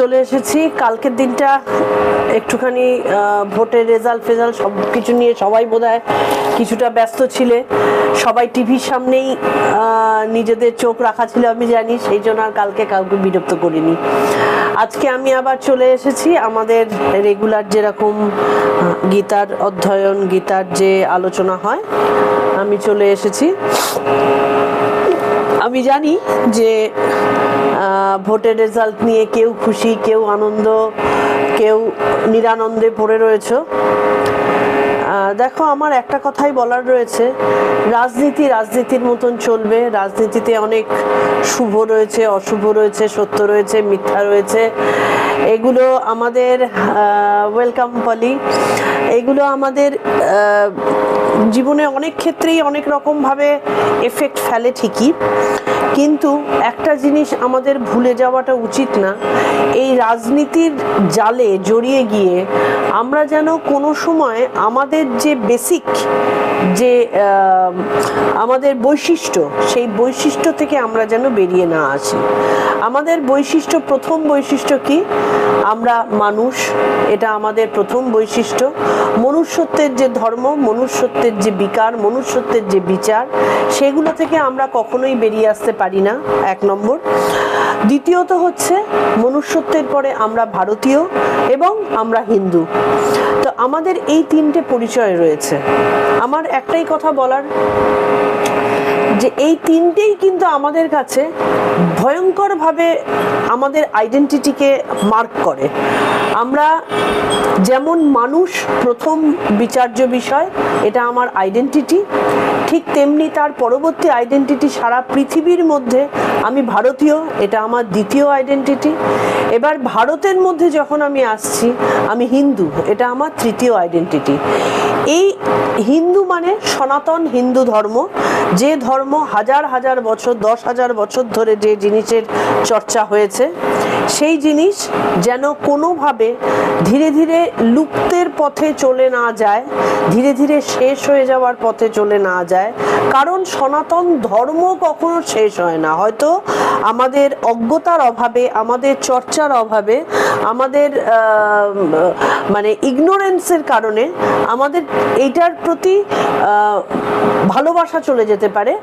চলে এসেছি। কালকের দিনটা একটুখানি ভোটের রেজাল্ট সব কিছু নিয়ে সবাই বোধহয় কিছুটা ব্যস্ত ছিলে, সবাই টিভির সামনেই নিজেদের চোখ রাখা ছিল আমি জানি, সেই জন্য আর কালকে কাউকে বিরক্ত করিনি। আজকে আমি আবার চলে এসেছি আমাদের রেগুলার যেরকম গীতার অধ্যয়ন, গীতার যে আলোচনা হয়, আমি চলে এসেছি। আমি জানি যে ভোটের রেজাল্ট নিয়ে কেউ খুশি, কেউ আনন্দ, কেউ নিরানন্দে পড়ে রয়েছে। দেখো, আমার একটা কথাই বলার রয়েছে, রাজনীতির মতন চলবে। রাজনীতিতে অনেক শুভ রয়েছে, অশুভ রয়েছে, সত্য রয়েছে, মিথ্যা রয়েছে। এগুলো আমাদের ওয়েলকাম পলি, এগুলো আমাদের জীবনে অনেক ক্ষেত্রেই অনেক রকমভাবে এফেক্ট ফেলে ঠিকই, কিন্তু একটা জিনিস আমাদের ভুলে যাওয়াটা উচিত না, এই রাজনীতির জালে জড়িয়ে গিয়ে আমরা যেন কোনো সময় আমাদের যে বেসিক যে আমাদের বৈশিষ্ট্য, সেই বৈশিষ্ট্য থেকে আমরা যেন বেরিয়ে না আসি। আমাদের বৈশিষ্ট্য, প্রথম বৈশিষ্ট্য কি? আমরা মানুষ, এটা আমাদের প্রথম বৈশিষ্ট্য। মনুষ্যত্বের যে ধর্ম, মনুষ্যত্বের যে বিকার, মনুষ্যত্বের যে বিচার, সেগুলো থেকে আমরা কখনোই বেরিয়ে আসতে পারি না, এক নম্বর। দ্বিতীয়ত হচ্ছে, মনুষ্যত্বের পরে আমরা ভারতীয় এবং আমরা হিন্দু। তো আমাদের এই তিনটে পরিচয় রয়েছে। আমার একটাই কথা বলার, যে এই তিনটেই কিন্তু আমাদের কাছে ভয়ঙ্করভাবে আমাদের আইডেন্টিটিকে মার্ক করে। আমরা যেমন মানুষ প্রথম বিচার্য বিষয়, এটা আমার আইডেন্টিটি, ঠিক তেমনি তার পরবর্তী আইডেন্টিটি সারা পৃথিবীর মধ্যে আমি ভারতীয়, এটা আমার দ্বিতীয় আইডেন্টিটি। এবার ভারতের মধ্যে যখন আমি আসছি, আমি হিন্দু, এটা আমার তৃতীয় আইডেন্টিটি। এই হিন্দু মানে সনাতন হিন্দু ধর্ম, যে ধর্ম হাজার হাজার বছর, 10,000 বছর ধরে যে জিনিসের চর্চা হয়েছে, সেই জিনিস যেন কোনোভাবে ধীরে ধীরে লুপ্তের পথে চলে না যায়, ধীরে ধীরে শেষ হয়ে যাওয়ার পথে চলে না যায়। কারণ সনাতন ধর্ম কখনো শেষ হয় না। হয়তো আমাদের অজ্ঞতার অভাবে, আমাদের চর্চার অভাবে, আমাদের মানে ইগনোরেন্সের কারণে আমাদের এইটার প্রতি ভালোবাসা চলে যেতে পারে,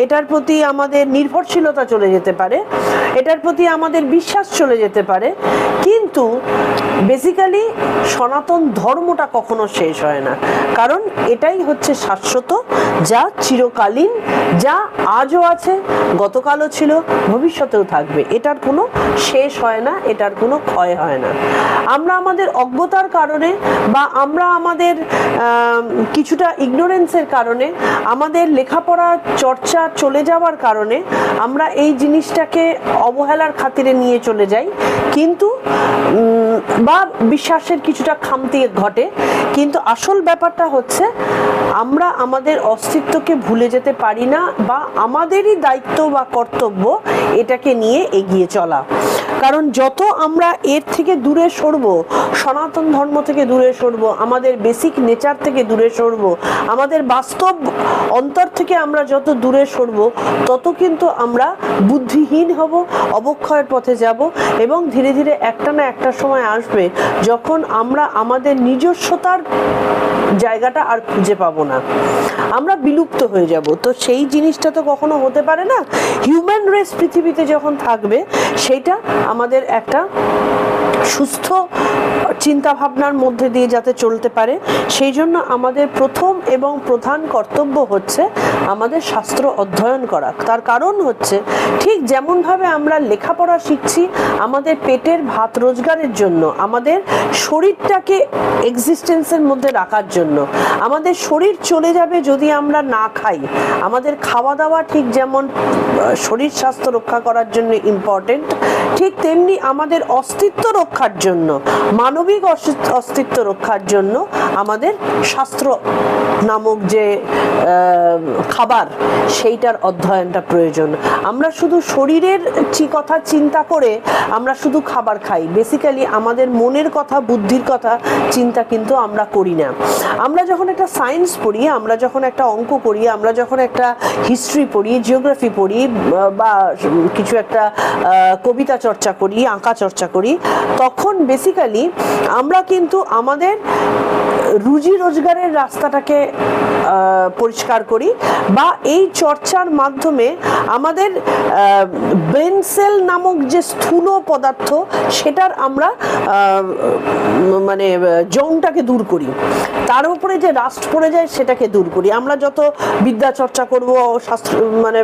এটার প্রতি আমাদের নির্ভরশীলতা চলে যেতে পারে, এটার প্রতি আমাদের বিশ্বাস চলে যেতে পারে, কিন্তু বেসিক্যালি সনাতন ধর্মটা কখনো শেষ হয় না। কারণ এটাই হচ্ছে শাশ্বত, যা চিরকালীন, যা আজও আছে, গতকালও ছিল, ভবিষ্যতেও থাকবে। এটার কোনো শেষ হয় না, এটার কোনো ক্ষয় হয় না। আমরা আমাদের অজ্ঞতার কারণে বা আমরা আমাদের কিছুটা ইগনোরেন্সের কারণে, আমাদের লেখাপড়া চর্চা চলে যাওয়ার কারণে আমরা এই জিনিসটাকে অবহেলার খাতিরে নিয়ে চলে যাই, কিন্তু বা বিশ্বাসের কিছুটা খামতি ঘটে। কিন্তু আসল ব্যাপারটা হচ্ছে, আমরা আমাদের অস্তিত্বকে ভুলে যেতে পারি না, বা আমাদেরই দায়িত্ব বা কর্তব্য এটাকে নিয়ে এগিয়ে চলা। কারণ যত আমরা এর থেকে দূরে সরবো, সনাতন ধর্ম থেকে দূরে সরবো, আমাদের বেসিক নেচার থেকে দূরে সরবো, আমাদের বাস্তব অন্তর থেকে আমরা যত দূরে সরবো, তত কিন্তু আমরা বুদ্ধিহীন হব, অবক্ষয়ের পথে যাব, এবং ধীরে ধীরে একটা না একটা সময় আসবে যখন আমরা আমাদের নিজস্বতার জায়গাটা আর খুঁজে পাবো না, আমরা বিলুপ্ত হয়ে যাব। তো সেই জিনিসটা তো কখনো হতে পারে না। হিউম্যান রেস পৃথিবীতে যখন থাকবে, সেইটা আমাদের একটা সুস্থ চিন্তা ভাবনার মধ্যে দিয়ে যাতে চলতে পারে, সেই জন্য আমাদের প্রথম এবং প্রধান কর্তব্য হচ্ছে আমাদের শাস্ত্র অধ্যয়ন করা। তার কারণ হচ্ছে, ঠিক যেমনভাবে আমরা লেখাপড়া শিখছি আমাদের পেটের ভাত রোজগারের জন্য, আমাদের শরীরটাকে এক্সিস্টেন্সের মধ্যে রাখার জন্য, আমাদের শরীর চলে যাবে যদি আমরা না খাই। আমাদের খাওয়া দাওয়া ঠিক যেমন শরীর স্বাস্থ্য রক্ষা করার জন্য ইম্পর্টেন্ট, ঠিক তেমনি আমাদের অস্তিত্ব রক্ষা রক্ষার জন্য, মানবিক অস্তিত্ব রক্ষার জন্য আমাদের শাস্ত্র নামক যে খাবার সেইটার অধ্যয়নটা প্রয়োজন। আমরা শুধু শরীরের কথা চিন্তা করে আমরা শুধু খাবার খাই, বেসিক্যালি আমাদের মনের কথা, বুদ্ধির কথা চিন্তা কিন্তু আমরা করি না। আমরা যখন একটা সায়েন্স পড়ি, আমরা যখন একটা অঙ্ক পড়ি, আমরা যখন একটা হিস্ট্রি পড়ি, জিওগ্রাফি পড়ি, বা কিছু একটা কবিতা চর্চা করি, আঁকা চর্চা করি, তখন বেসিক্যালি আমরা কিন্তু আমাদের রুজি রোজগারের রাস্তাটাকে পরিষ্কার করি, বা এই চর্চার মাধ্যমে আমাদের ব্রেন সেল নামক যে স্থূল পদার্থ সেটার আমরা মানে জংটাকে দূর করি, তার উপরে যে রাস্ট পড়ে যায় সেটাকে দূর করি। আমরা যত বিদ্যা চর্চা করব, শাস্ত্র মানে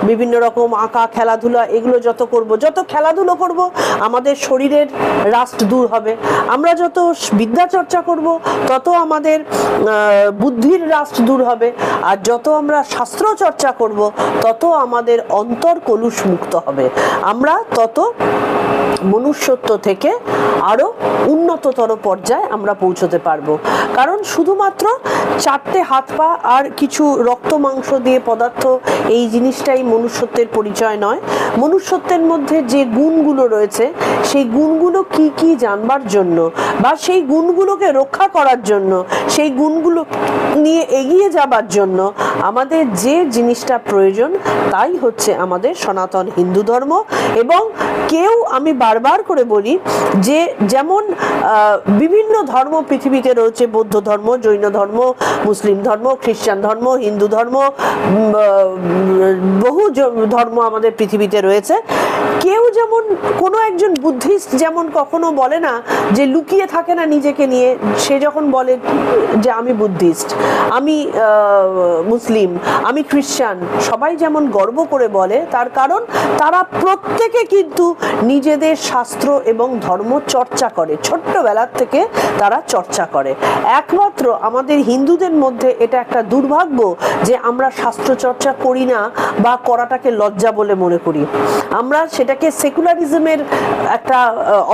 বিভিন্ন রকম আঁকা, খেলাধুলা, এগুলো যত করব, যত খেলাধুলো করব আমাদের শরীরের রাস্ট দূর হবে। আমরা যত বিদ্যা চর্চা করব তত আমাদের বুদ্ধির রাস্ট দূর হবে, আর যত আমরা শাস্ত্র চর্চা করব তত আমাদের অন্তর কলুষ মুক্ত হবে। আমরা তত মনুষ্যত্ব থেকে আরো উন্নততর পর্যায়ে আমরা পৌঁছতে পারবো। কারণ শুধুমাত্র চারটে হাত পা আর কিছু রক্ত মাংস দিয়ে পদার্থ, এই জিনিসটাই মনুষ্যত্বের পরিচয় নয়। মনুষ্যত্বের মধ্যে যে গুণগুলো রয়েছে সেই গুণগুলো কি কি জানবার জন্য, বা সেই গুণগুলোকে রক্ষা করার জন্য, সেই গুণগুলো নিয়ে এগিয়ে যাবার জন্য আমাদের যে জিনিসটা প্রয়োজন তাই হচ্ছে আমাদের সনাতন হিন্দু ধর্ম। এবং কেউ, আমি বারবার করে বলি যে যেমন বিভিন্ন ধর্ম পৃথিবীতে রয়েছে, বৌদ্ধ ধর্ম, জৈন ধর্ম, মুসলিম ধর্ম, খ্রিস্টান ধর্ম, হিন্দু ধর্ম, বহু ধর্ম আমাদের পৃথিবীতে রয়েছে। কেউ যেমন কোনো একজন বুদ্ধিস্ট যেমন কখনো বলে না যে লুকিয়ে থাকে না নিজেকে নিয়ে, সে যখন বলে যে আমি বুদ্ধিস্ট, আমি মুসলিম, আমি খ্রিস্টান, সবাই যেমন গর্ব করে বলে, তার কারণ তারা প্রত্যেকে কিন্তু নিজেদের শাস্ত্র এবং ধর্ম চর্চা করে, ছোট্টবেলার থেকে তারা চর্চা করে। একমাত্র আমাদের হিন্দুদের মধ্যে এটা একটা দুর্ভাগ্য যে আমরা শাস্ত্র চর্চা করি না, বা করাটাকে লজ্জা বলে মনে করি। আমরা সেটাকে সেকুলারিজমের একটা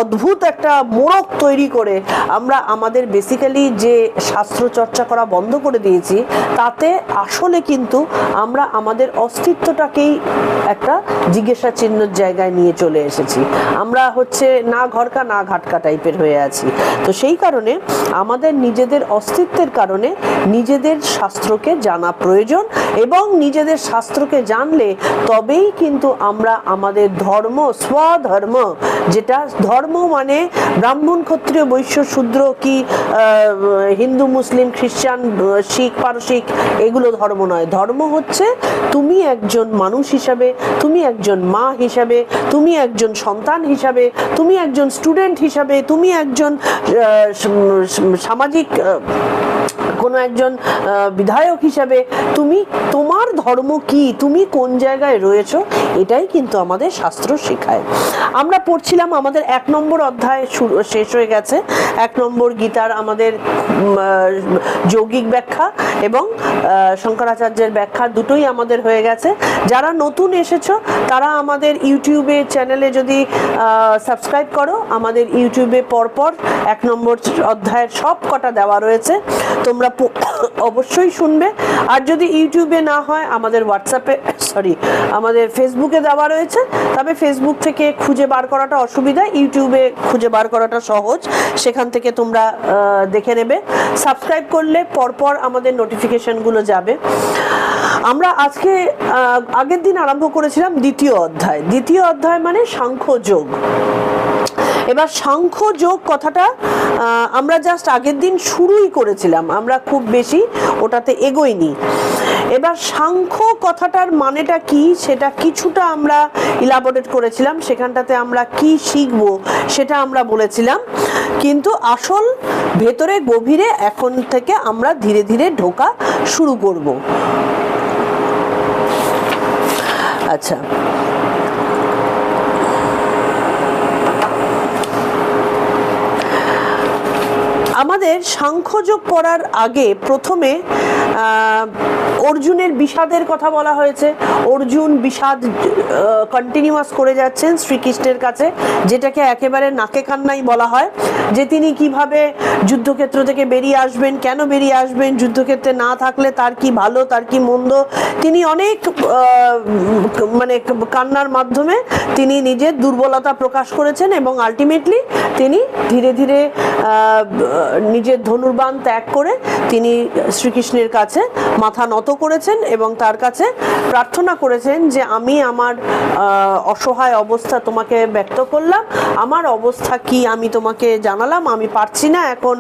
অদ্ভুত একটা মোড়ক তৈরি করে আমরা আমাদের বেসিক্যালি যে শাস্ত্র চর্চা করা বন্ধ করে দিয়েছি, তাতে আসলে কিন্তু আমরা আমাদের অস্তিত্বটাকেই একটা জিজ্ঞাসা চিহ্নের জায়গায় নিয়ে চলে এসেছি। আমরা হচ্ছে না ঘরকা না ঘাটকা টাইপের হয়ে আছি। তো সেই কারণে আমাদের নিজেদের অস্তিত্বের কারণে নিজেদের শাস্ত্রকে জানা প্রয়োজন, এবং নিজেদের শাস্ত্রকে জানলে তবেই কিন্তু আমরা আমাদের ধর্ম, স্বধর্ম, যেটা ধর্ম মানে ব্রাহ্মণ, ক্ষত্রিয়, বৈশ্য, শূদ্র, কি হিন্দু, মুসলিম, খ্রিস্টান, শিখ, পারসিক, এগুলো ধর্ম নয়। ধর্ম হচ্ছে তুমি একজন মানুষ হিসাবে, তুমি একজন মা হিসাবে, তুমি একজন সন্তান হিসাবে, তুমি একজন স্টুডেন্ট হিসাবে, তুমি একজন সামাজিক কোনো একজন বিধায়ক হিসাবে, তুমি তোমার ধর্ম কি, তুমি কোন জায়গায় রয়েছো, এটাই কিন্তু আমাদের শাস্ত্র শেখায়। আমরা পড়ছিলাম, আমাদের 1 নম্বর অধ্যায় শেষ হয়ে গেছে। 1 নম্বর গীতার আমাদের যৌগিক ব্যাখ্যা এবং শঙ্করাচার্যের ব্যাখ্যা দুটোই আমাদের হয়ে গেছে। যারা নতুন এসেছো তারা আমাদের ইউটিউবে চ্যানেলে যদি সাবস্ক্রাইব করো, আমাদের ইউটিউবে পরপর 1 নম্বর অধ্যায়ের সব কটা দেওয়া রয়েছে, তোমরা অবশ্যই শুনবে। আর যদি ইউটিউবে না হয় আমাদের হোয়াটসঅ্যাপে, আমাদের ফেসবুকে দেওয়া রয়েছে, তবে ফেসবুক থেকে খুঁজে বার করাটা অসুবিধা, ইউটিউবে খুঁজে বার করাটা সহজ, সেখান থেকে তোমরা দেখে নেবে। সাবস্ক্রাইব করলে পরপর আমাদের নোটিফিকেশনগুলো যাবে। আমরা আজকে আগের দিন আরম্ভ করেছিলাম দ্বিতীয় অধ্যায়। দ্বিতীয় অধ্যায় মানে সাংখ্যযোগ। এবার সাংখ্যযোগ কথাটা আমরা জাস্ট আগের দিন শুরুই করেছিলাম, আমরা খুব বেশি ওটাতে এগোইনি। এবার সাংখ্য কথাটার মানেটা কি সেটা কিছুটা আমরা ইলাবোরেট করেছিলাম, সেখানটাতে আমরা কি শিখব সেটা আমরা বলেছিলাম, কিন্তু আসল ভেতরে গভীরে এখন থেকে আমরা ধীরে ধীরে ঢোকা শুরু করব। আচ্ছা, আমাদের সাংখ্যযোগ পড়ার আগে প্রথমে অর্জুনের বিষাদের কথা বলা হয়েছে। অর্জুন বিষাদ কন্টিনিউয়াস করে যাচ্ছেন শ্রীকৃষ্ণের কাছে, যেটাকে একেবারে নাকে কান্নাই বলা হয়, যে তিনি কিভাবে যুদ্ধক্ষেত্র থেকে বেরিয়ে আসবেন, কেন বেরিয়ে আসবেন, যুদ্ধক্ষেত্রে না থাকলে তার কি ভালো তার কি মন্দ, তিনি অনেক মানে কান্নার মাধ্যমে তিনি নিজের দুর্বলতা প্রকাশ করেছেন এবং আলটিমেটলি তিনি ধীরে ধীরে নিজের ধনুর্বাণ ত্যাগ করে তিনি শ্রীকৃষ্ণের কাছে মাথা নত করেছেন এবং তার কাছে প্রার্থনা করেছেন যে আমি আমার অসহায় অবস্থা তোমাকে ব্যক্ত করলাম, আমার অবস্থা কি আমি তোমাকে জানালাম, আমি পারছি না এখন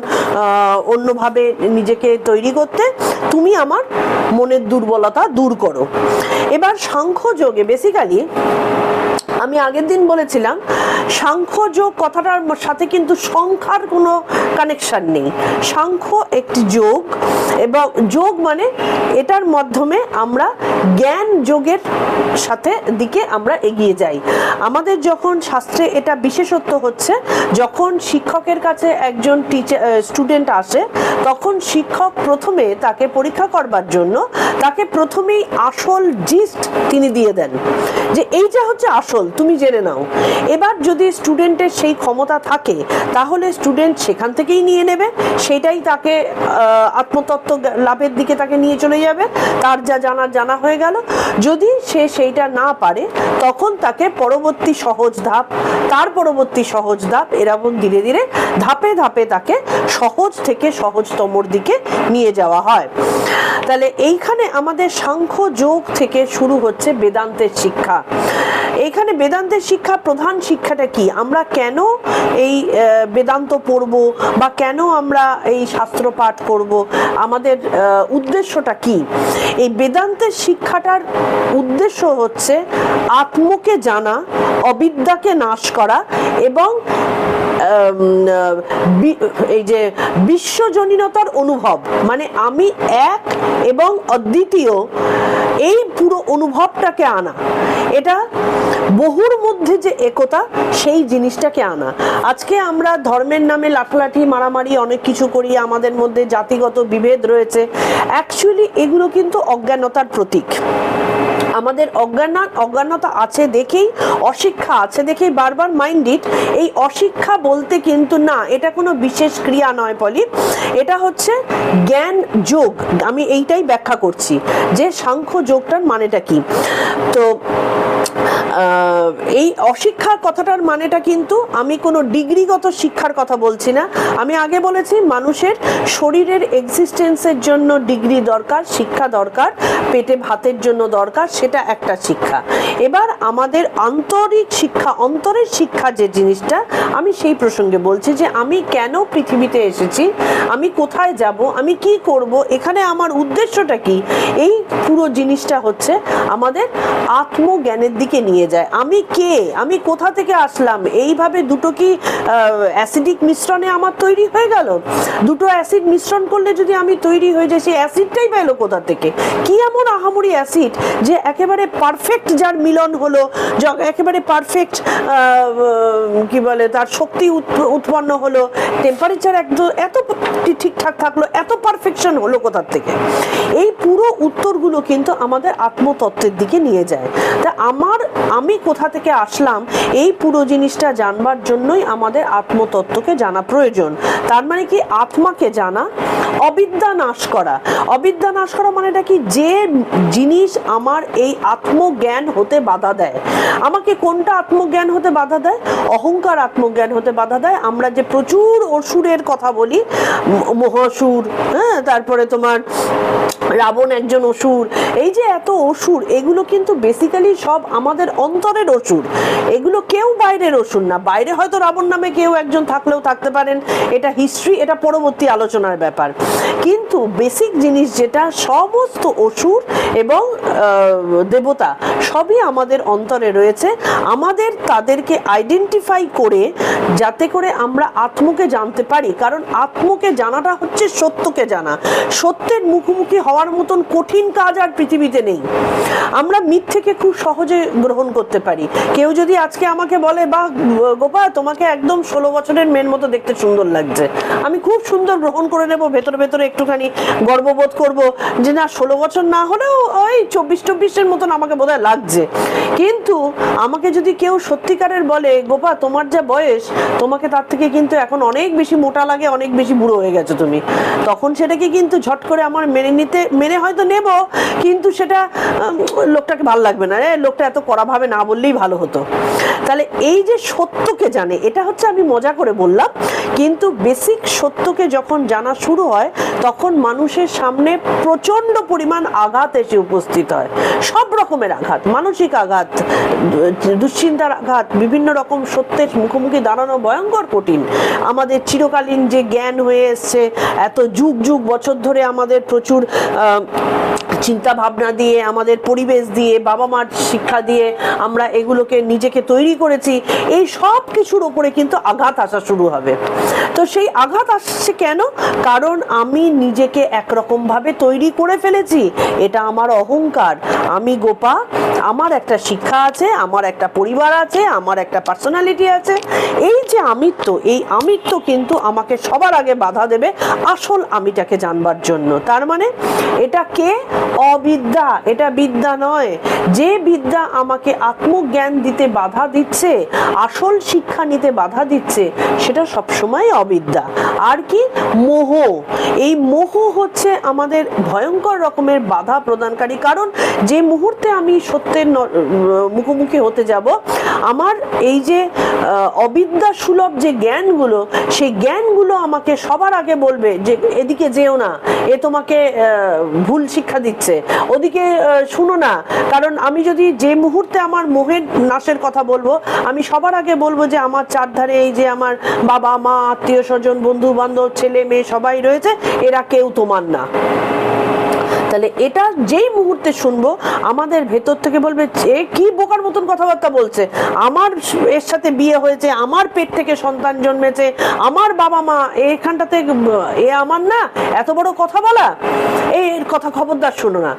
অন্যভাবে নিজেকে তৈরি করতে, তুমি আমার মনের দুর্বলতা দূর করো। এবার সাংখ্যযোগে বেসিক্যালি আমি আগের দিন বলেছিলাম সাংখ্যযোগ কথাটার সাথে কিন্তু সংখ্যার কোনো কানেকশন নেই। সাংখ্য একটি যোগ এবং যোগ মানে এটার মাধ্যমে আমরা জ্ঞান যোগের সাথে দিকে আমরা এগিয়ে যাই। আমাদের যখন শাস্ত্রে এটা বিশেষত্ব হচ্ছে, যখন শিক্ষকের কাছে একজন স্টুডেন্ট আসে তখন শিক্ষক প্রথমে তাকে পরীক্ষা করবার জন্য তাকে প্রথমেই আসল জিস্ট তিনি দিয়ে দেন, যে এইটা হচ্ছে আসল, তুমি জেনে নাও। এবার যদি স্টুডেন্টের সেই ক্ষমতা থাকে তাহলে স্টুডেন্ট সেখান থেকেই নিয়ে নেবে, সেটাই তাকে আত্মতত্ত্ব লাভের দিকে তাকে নিয়ে চলে যাবে, তার যা জানা হয়ে গেল। যদি সে সেইটা না পারে তখন তাকে পরবর্তী সহজ ধাপ, তার পরবর্তী সহজ ধাপ, এরকম ধীরে ধীরে ধাপে ধাপে তাকে সহজ থেকে সহজতমর দিকে নিয়ে যাওয়া হয়। তাহলে এইখানে আমাদের সাংখ্য যোগ থেকে শুরু হচ্ছে বেদান্তের শিক্ষা। এইখানে বেদান্তের শিক্ষা, প্রধান শিক্ষাটা কি, আমরা কেন এই বেদান্ত পড়ব বা কেন আমরা এই শাস্ত্র পাঠ করব, আমাদের উদ্দেশ্যটা কি? এই বেদান্তের শিক্ষাটার উদ্দেশ্য হচ্ছে আত্মকে জানা, অবিদ্যাকে নাশ করা এবং এই যে বিশ্বজনীনতার অনুভব, মানে আমি এক এবং অদ্বিতীয়, এই পুরো অনুভবটাকে আনা। এটা বহুর মধ্যে যে একতা, সেই জিনিসটাকে আনা। আজকে আমরা ধর্মের নামে লাঠলাঠি মারামারি অনেক কিছু করি, আমাদের মধ্যে জাতিগত বিভেদ রয়েছে, অ্যাকচুয়ালি এগুলো কিন্তু অজ্ঞানতার প্রতীক। আমাদের অজ্ঞানতা আছে দেখেই, অশিক্ষা আছে দেখেই বারবার মাইন্ডেড। এই অশিক্ষা বলতে কিন্তু না, এটা কোনো বিশেষ ক্রিয়া নয় পলি, এটা হচ্ছে জ্ঞান যোগ। আমি এইটাই ব্যাখ্যা করছি যে সাংখ্য যোগটার মানেটা কি। তো এই অশিক্ষার কথাটার মানেটা কিন্তু আমি কোনো ডিগ্রিগত শিক্ষার কথা বলছি না। আমি আগে বলেছি মানুষের শরীরের এক্সিস্টেন্সের জন্য ডিগ্রি দরকার, শিক্ষা দরকার, পেটে ভাতের জন্য দরকার, সেটা একটা শিক্ষা। এবার আমাদের আন্তরিক শিক্ষা, অন্তরের শিক্ষা যে জিনিসটা, আমি সেই প্রসঙ্গে বলছি যে আমি কেন পৃথিবীতে এসেছি, আমি কোথায় যাব, আমি কি করব, এখানে আমার উদ্দেশ্যটা কি, এই পুরো জিনিসটা হচ্ছে আমাদের আত্মজ্ঞানের দিকে নিয়ে যায়। আমি কে, আমি কোথা থেকে আসলাম, এইভাবে দুটো কি অ্যাসিডিক মিশ্রণে আমার তৈরি হয়ে গেল? দুটো অ্যাসিড মিশ্রণ করলে যদি আমি তৈরি হয়ে যাই, সেই অ্যাসিডটাই পেলো কোথা থেকে? কি এমন আহামরি অ্যাসিড যে একেবারে পারফেক্ট, যার মিলন হলো, একেবারে পারফেক্ট কি বলে তার শক্তি উৎপন্ন হলো, টেম্পারেচার একদম এত ঠিকঠাক থাকলো, এত পারফেকশন হলো কোথার থেকে? এই পুরো উত্তরগুলো কিন্তু আমাদের আত্মতত্ত্বের দিকে নিয়ে যায়। তা আমি কোথা থেকে আসলাম, এই পুরো জিনিসটা জানবার জন্যই আমাদের আত্মতত্ত্বকে জানা প্রয়োজন। তার মানে কি, আত্মাকে জানা, অবিদ্যা নাশ করা। অবিদ্যা নাশ করা মানেটা কি, যে জিনিস আমার এই আত্মজ্ঞান হতে বাধা দেয়। আমাকে কোনটা আত্মজ্ঞান হতে বাধা দেয়? অহংকার আত্মজ্ঞান হতে বাধা দেয়। আমরা যে প্রচুর অসুরের কথা বলি, মহাসুর, হ্যাঁ, তারপরে তোমার রাবণ একজন অসুর, এই যে এত অসুর, এগুলো কিন্তু বেসিক্যালি সব আমাদের অন্তরের অসুর। এগুলো কেউ বাইরের অসুর না। বাইরে হয়তো রাবণ নামে কেউ একজন থাকলেও থাকতে পারেন, এটা হিস্ট্রি, এটা পরবর্তী আলোচনার ব্যাপার। কিন্তু বেসিক জিনিস যেটা, সমস্ত অসুর এবং দেবতা সবই আমাদের অন্তরে রয়েছে। আমাদের তাদেরকে আইডেন্টিফাই করে, যাতে করে আমরা আত্মকে জানতে পারি। কারণ আত্মকে জানাটা হচ্ছে সত্যকে জানা। সত্যের মুখোমুখি হওয়া পাওয়ার মতন কঠিন কাজ আর পৃথিবীতে নেই। আমরা মিথ্যেকে খুব সহজে গ্রহণ করতে পারি। কেউ যদি আজকে আমাকে বলে, বা গোপা তোমাকে একদম 16 বছরের মেয়ের মতো দেখতে সুন্দর লাগছে, আমি খুব সুন্দর গ্রহণ করে নেব, ভেতরে ভেতরে একটুখানি গর্ববোধ করব যে না 16 বছর না হলেও ওই 24-24-এর মতন আমাকে বোধহয় লাগছে। কিন্তু আমাকে যদি কেউ সত্যিকারের বলে, গোপা তোমার যা বয়স, তোমাকে তার থেকে কিন্তু এখন অনেক বেশি মোটা লাগে, অনেক বেশি বুড়ো হয়ে গেছো তুমি, তখন সেটাকে কিন্তু ঝট করে আমার মেনে হয়তো নেব, কিন্তু সেটা লোকটাকে ভালো লাগবে না, লোকটা এত কড়াভাবে না বললেই ভালো হতো। তাহলে এই যে সত্যকে জানে, এটা হচ্ছে আমি মজা করে বললাম, কিন্তু বেসিক সত্যকে যখন জানা শুরু হয় তখন মানুষের সামনে প্রচন্ড পরিমাণ আঘাত এসে উপস্থিত হয়। সব রকমের আঘাত, মানসিক আঘাত, দুশ্চিন্তার আঘাত, বিভিন্ন রকম সত্যের মুখোমুখি দাঁড়ানো ভয়ঙ্কর কঠিন। আমাদের চিরকালীন যে জ্ঞান হয়ে এসছে, এত যুগ যুগ বছর ধরে আমাদের প্রচুর চিন্তা ভাবনা দিয়ে, আমাদের পরিবেশ দিয়ে, বাবা মার শিক্ষা দিয়ে আমরা এগুলোকে নিজেকে তৈরি করেছি, এই সব কিছুর ওপরে কিন্তু আঘাত আসা শুরু হবে। তো সেই আঘাত আসছে কেন? কারণ আমি নিজেকে একরকম ভাবে তৈরি করে ফেলেছি, এটা আমার অহংকার। আমি গোপা, আমার একটা শিক্ষা আছে, আমার একটা পরিবার আছে, আমার একটা পার্সোনালিটি আছে। এই যে আমিত্ব, এই আমিত্ব কিন্তু আমাকে সবার আগে বাধা দেবে আসল আমিটাকে জানবার জন্য। তার মানে এটা কে? অবিদ্যা, এটা বিদ্যা নয়। যে বিদ্যা আমাকে আত্মজ্ঞান দিতে বাধা দিচ্ছে, আসল শিক্ষা নিতে বাধা দিচ্ছে, সেটা সবসময় অবিদ্যা। আর কি? মোহ। এই মোহ হচ্ছে আমাদের ভয়ঙ্কর রকমের বাধা প্রদানকারী। কারণ যে মুহূর্তে আমি সত্যের মুখোমুখি হতে যাব, আমার এই যে অবিদ্যা সুলভ যে জ্ঞানগুলো, সেই জ্ঞানগুলো আমাকে সবার আগে বলবে যে এদিকে যেও না, এ তোমাকে ভুল শিক্ষা দিচ্ছে, ওদিকে শুনো না। কারণ আমি যদি যে মুহূর্তে আমার মোহের নাশের কথা বলবো, আমি সবার আগে বলবো যে আমার চারধারে এই যে আমার বাবা মা, আত্মীয় স্বজন, বন্ধু বান্ধব, ছেলে মেয়ে সবাই রয়েছে, এরা কেউ তোমার না। তাহলে এটা যেই মুহূর্তে শুনবো, আমাদের ভেতর থেকে বলবে যে কি বোকার মতন কথাবার্তা বলছে, আমার এর সাথে বিয়ে হয়েছে, আমার পেট থেকে সন্তান জন্মেছে, আমার বাবা মা এখানটাতে, এ আমার না, এত বড় কথা বলা, এর কথা খবরদার শোনো না।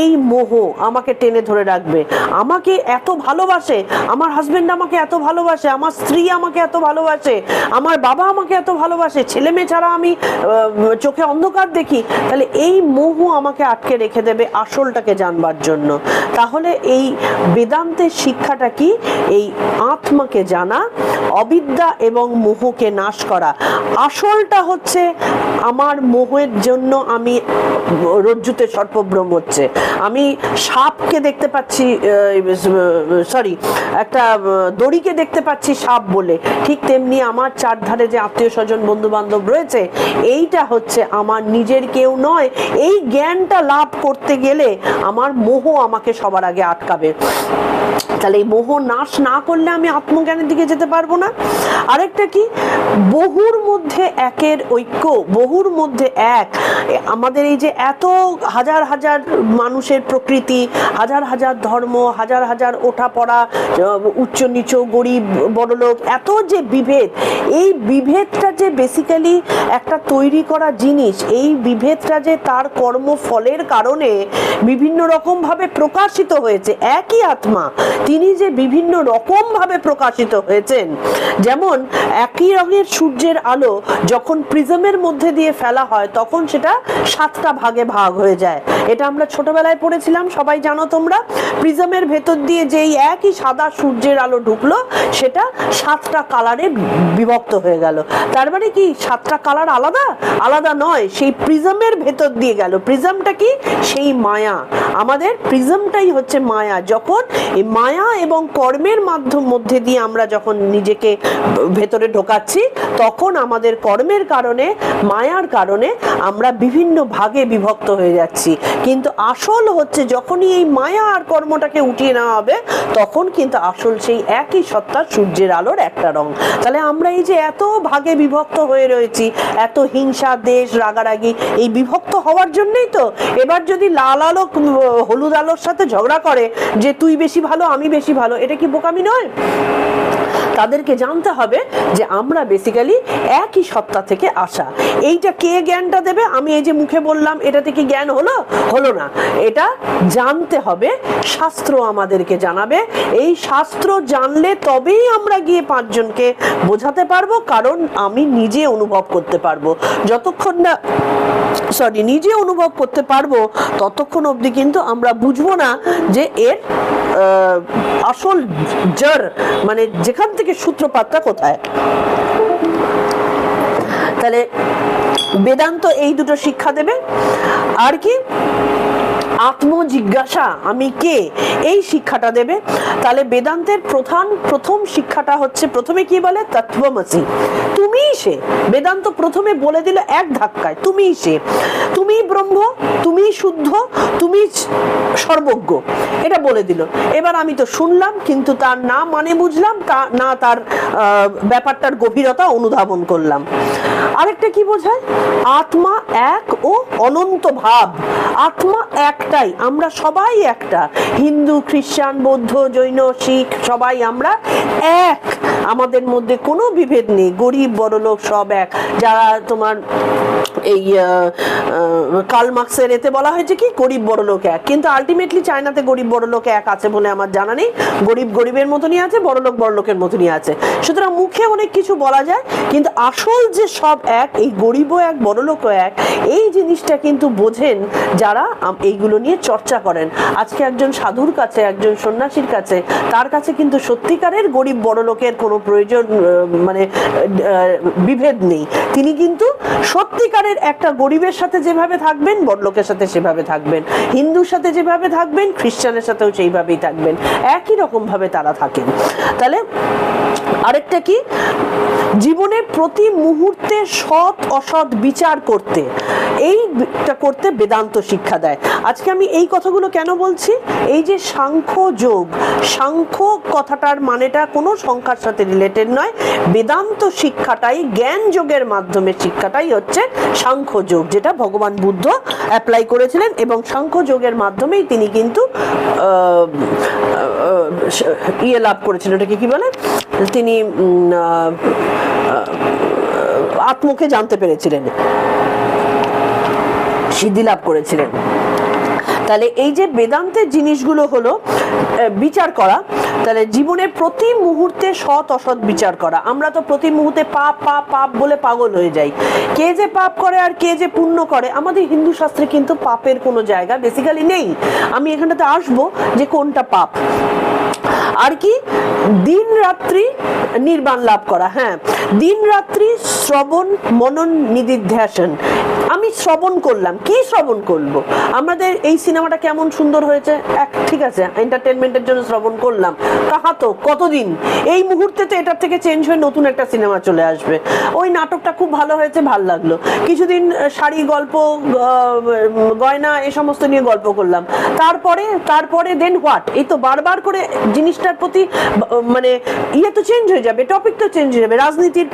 এই মোহ আমাকে টেনে ধরে রাখবে। আমাকে এত ভালোবাসে, আমার হাজবেন্ড আমাকে এত ভালোবাসে, আমার স্ত্রী আমাকে এত ভালোবাসে, আমার বাবা আমাকে এত ভালোবাসে, ছেলে মেয়ে ছাড়া আমি চোখে অন্ধকার দেখি। তাহলে এই মোহ আমাকে আটকে রেখে দেবে আসলটাকে জানবার জন্য। তাহলে এই বেদান্তের শিক্ষাটা কি? এই আত্মাকে জানা, অবিদ্যা এবং মোহকে নাশ করা। আসলটা হচ্ছে আমার মোহের জন্য আমি রজ্জুতে সর্পভ্রম হচ্ছে, আমি সাপকে দেখতে পাচ্ছি, একটা দড়িকে দেখতে পাচ্ছি সাপ বলে, ঠিক তেমনি আমার চারধারে যে আত্মীয় স্বজন, বন্ধু বান্ধব রয়েছে, এইটা হচ্ছে আমার নিজের কেউ নয়। এই জ্ঞানটা লাভ করতে গেলে আমার মোহ আমাকে সবার আগে আটকাবে। তাহলে এই মোহ নাশ না করলে আমি আত্মজ্ঞানের দিকে যেতে পারবো না। আরেকটা কি? বহুর মধ্যে একের ঐক্য, বহুর মধ্যে এক। আমাদের এই যে এত হাজার হাজার মানুষের প্রকৃতি, হাজার হাজার ধর্ম, হাজার হাজার ওঠা পড়া, উচ্চ নিচ, গরিব বড়লোক, এত যে বিভেদ, এই বিভেদটা যে বেসিক্যালি একটা তৈরি করা জিনিস, এই বিভেদটা যে তার কর্মফলের কারণে বিভিন্ন রকম ভাবে প্রকাশিত হয়েছে। একই আত্মা, তিনি যে বিভিন্ন রকম ভাবে প্রকাশিত হয়েছেন। যেমন একই রঙের সূর্যের আলো যখন প্রিজমের মধ্যে দিয়ে ফেলা হয়, তখন সেটা 7টা ভাগে ভাগ হয়ে যায়। এটা আমরা ছোটবেলায় পড়েছিলাম, সবাই জানো তোমরা। প্রিজমের ভেতর দিয়ে যেই একই সাদা সূর্যের আলো ঢুকলো, সেটা 7টা কালারে বিভক্ত হয়ে গেল। তার মানে কি 7টা কালার আলাদা? আলাদা নয়, সেই প্রিজমের ভেতর দিয়ে গেল। প্রিজমটা কি? সেই মায়া। আমাদের প্রিজমটাই হচ্ছে মায়া। যখন এই মায়া এবং কর্মের মধ্যে দিয়ে আমরা যখন নিজেকে ভেতরে ঢোকাচ্ছি, তখন আমাদের কর্মের কারণে, মায়ার কারণে আমরা বিভিন্ন ভাগে বিভক্ত হয়ে যাচ্ছি। কিন্তু আসল হচ্ছে যখনই এই মায়া আর কর্মটাকে উঠিয়ে নেওয়া হবে, তখন কিন্তু আসল সেই একই সত্তা, সূর্যের আলোর একটা রং। তাহলে আমরা এই যে এত ভাগে বিভক্ত হয়ে রয়েছি, এত হিংসা, দেশ, রাগারাগি, এই বিভক্ত হওয়ার জন্যই তো। এবার যদি লাল আলো হলুদ আলোর সাথে ঝগড়া করে যে তুই বেশি ভালো, আমি বেশি ভালো, এটা কি বোকামি নয়? তাদেরকে জানতে হবে যে আমরা বেসিক্যালি একই সত্তা থেকে আসা। এইটা কে জ্ঞানটা দেবে? আমি এই যে মুখে বললাম এটা থেকে জ্ঞান হলো না, এটা জানতে হবে, শাস্ত্র আমাদেরকে জানাবে। এই শাস্ত্র জানলে তবেই আমরা গিয়ে পাঁচজনকে বোঝাতে পারবো, কারণ আমি নিজে অনুভব করতে পারবো। যতক্ষণ না নিজে অনুভব করতে পারবো ততক্ষণ অবধি কিন্তু আমরা বুঝবো না যে এর আসল জড় মানে যেখান থেকে সূত্রপাতটা কোথায়। তাহলে বেদান্ত এই দুটো শিক্ষা দেবে। আর কি? আত্মজিজ্ঞাসা, আমি কে, এই শিক্ষাটা দেবে। তাহলে বেদান্তের প্রথম শিক্ষাটা হচ্ছে, প্রথমে কি বলে? তত্ত্বমসি, তুমিই সে। বেদান্ত প্রথমে বলে দিল এক ধাক্কায়, তুমিই সে, তুমিই ব্রহ্ম, তুমিই শুদ্ধ, তুমি সর্বজ্ঞ, এটা বলে দিল। এবার আমি তো শুনলাম, কিন্তু তার না মানে বুঝলাম না, তার ব্যাপারটার গভীরতা অনুধাবন করলাম। আরেকটা কি বোঝায়? আত্মা এক ও অনন্ত ভাব। আত্মা একটাই, আমরা সবাই একটা, হিন্দু, খ্রিস্টান, বৌদ্ধ, জৈন, শিখ, সবাই আমরা এক। আমাদের মধ্যে কোনো বিভেদ নেই, গরিব বড়লোক সব এক। যারা তোমার এই কার্ল মার্কসের এতে বলা হয়েছে কি গরিব বড়লোক এক, কিন্তু আলটিমেটলি চায়নাতে গরিব বড়লোক এক আছে বলে আমার জানা নেই। গরিব গরিবের মতনই আছে, বড়লোক বড়লোকের মতনই আছে। সুতরাং মুখে অনেক কিছু বলা যায়, কিন্তু আসল যে সব এক, এই গরিবও এক বড়লোকও এক, এই জিনিসটা কিন্তু বোঝেন যারা এইগুলো নিয়ে চর্চা করেন। আজকে একজন সাধুর কাছে, একজন সন্ন্যাসীর কাছে, তার কাছে কিন্তু সত্যিকারের গরিব বড়লোকের কোনো প্রয়োজন মানে বিভেদ নেই। তিনি কিন্তু সত্যিকারের একটা গরিবের সাথে যেভাবে থাকবেন, বড়লোকের সাথে সেভাবে থাকবেন, হিন্দুর সাথে যেভাবে থাকবেন, খ্রিস্টানের সাথেও সেইভাবেই থাকবেন, একই রকম ভাবে তারা থাকেন। তাহলে আরেকটা কি? জীবনে প্রতি মুহূর্তে সৎ অসৎ বিচার করতে, এইটা করতে বেদান্ত শিক্ষা দেয়। আজকে আমি এই কথাগুলো কেন বলছি? এই যে সাংখ্য যোগ, সাংখ্য কথাটার মানেটা কোনো সংখ্যার সাথে রিলেটেড নয়। বেদান্ত শিক্ষাটাই, জ্ঞান যোগের মাধ্যমে শিক্ষাটাই হচ্ছে সাংখ্য যোগ, যেটা ভগবান বুদ্ধ অ্যাপ্লাই করেছিলেন, এবং সাংখ্য যোগের মাধ্যমেই তিনি কিন্তু ইয়ে লাভ করেছিলেন, ওটাকে কি বলে, তিনি আত্মকে জানতে পেরেছিলেন, সিদ্ধি লাভ করেছিলেন। তাহলে এই যে বেদান্তের জিনিসগুলো হলো বিচার করা, তাহলে জীবনের প্রতি মুহূর্তে সৎ অসৎ বিচার করা। আমরা তো প্রতি মুহূর্তে পাপ পাপ পাপ বলে পাগল হয়ে যাই। কে যে পাপ করে আর কে যে পুণ্য করে, আমাদের হিন্দু শাস্ত্রে কিন্তু পাপের কোনো জায়গা বেসিক্যালি নেই। আমি এখানটাতে আসবো যে কোনটা পাপ। আর কি? দিন রাত্রি নির্বাণ লাভ করা। হ্যাঁ, দিন রাত্রি শ্রবণ মনন নিদিধ্যাসন। আমি শ্রবণ করলাম, কি শ্রবণ করবো? আমাদের এই সিনেমাটা কেমন সুন্দর হয়েছে, ঠিক আছে, এন্টারটেনমেন্টের জন্য শ্রবণ করলাম, কাহা তো কতদিন, এই মুহূর্তে তো এটার থেকে চেঞ্জ হয়ে নতুন একটা সিনেমা চলে আসবে। ওই নাটকটা খুব ভালো হয়েছে, ভাল লাগলো, কিছুদিন শাড়ি গল্প, গয়না, এ সমস্ত নিয়ে গল্প করলাম, তারপরে দেন হোয়াট? এই তো বারবার করে জিনিসটার প্রতি মানে ইয়ে তো চেঞ্জ হয়ে যাবে, টপিক তো চেঞ্জ হয়ে যাবে, রাজনীতির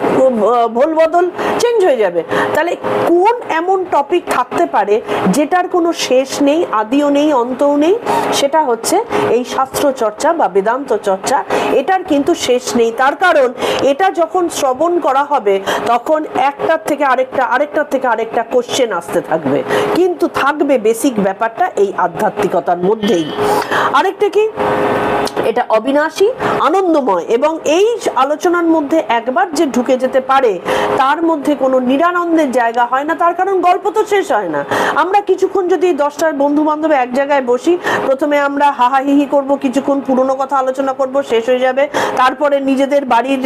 ভোল বদল চেঞ্জ হয়ে যাবে। তাহলে কোন এমন টপিক থাকতে পারে যেটার কোনো শেষ নেই, আদিও নেই, অন্তও নেই? সেটা হচ্ছে এই শাস্ত্র চর্চা বা বেদান্ত চর্চা, এটার কিন্তু শেষ নেই। তার কারণ এটা যখন শ্রবণ করা হবে তখন একটার থেকে আরেকটা, আরেকটার থেকে আরেকটা কোশ্চেন আসতে থাকবে, কিন্তু থাকবে বেসিক ব্যাপারটা এই আধ্যাত্মিকতার মধ্যেই। আরেকটা কি? এটা অবিনাশী, আনন্দময়, এবং এই আলোচনার মধ্যে একবার যে ঢুকে যেতে পারে তার মধ্যে কোনো নিরানন্দের জায়গা হয় না। তার কারণ গল্প তো শেষ হয় না। আমরা কিছুক্ষণ যদি 10টার বন্ধু বান্ধব এক জায়গায় বসি, প্রথমে আমরা হাহাহিহি করব, কিছুক্ষণ পুরনো কথা আলোচনা করব, শেষ হয়ে যাবে। তারপরে নিজেদের বাড়ির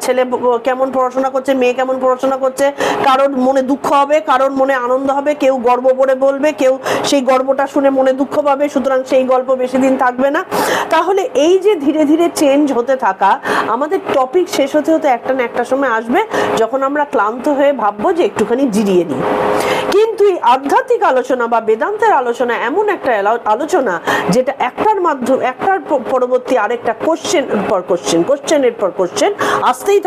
ছেলে কেমন পড়াশোনা করছে, মেয়ে কেমন পড়াশোনা করছে, কারোর মনে দুঃখ হবে, কারোর মনে আনন্দ হবে, কেউ গর্ব করে বলবে, কেউ সেই গর্বটা শুনে মনে দুঃখ পাবে, সুতরাং সেই গল্প বেশি দিন থাকবে না। তাহলে এই যে ধীরে ধীরে চেঞ্জ হতে থাকা, আমাদের টপিক শেষ হতে হতে একটা না একটা সময় আসবে যখন আমরা ক্লান্ত হয়ে ভাববো যে একটুখানি জিরিয়ে নিই। কিন্তু এই আধ্যাত্মিক আলোচনা বা বেদান্তের আলোচনা এমন একটা আলোচনা যেটা একটার পরবর্তী আরেকটা কোশ্চেনের পর কোশ্চেন আসতেই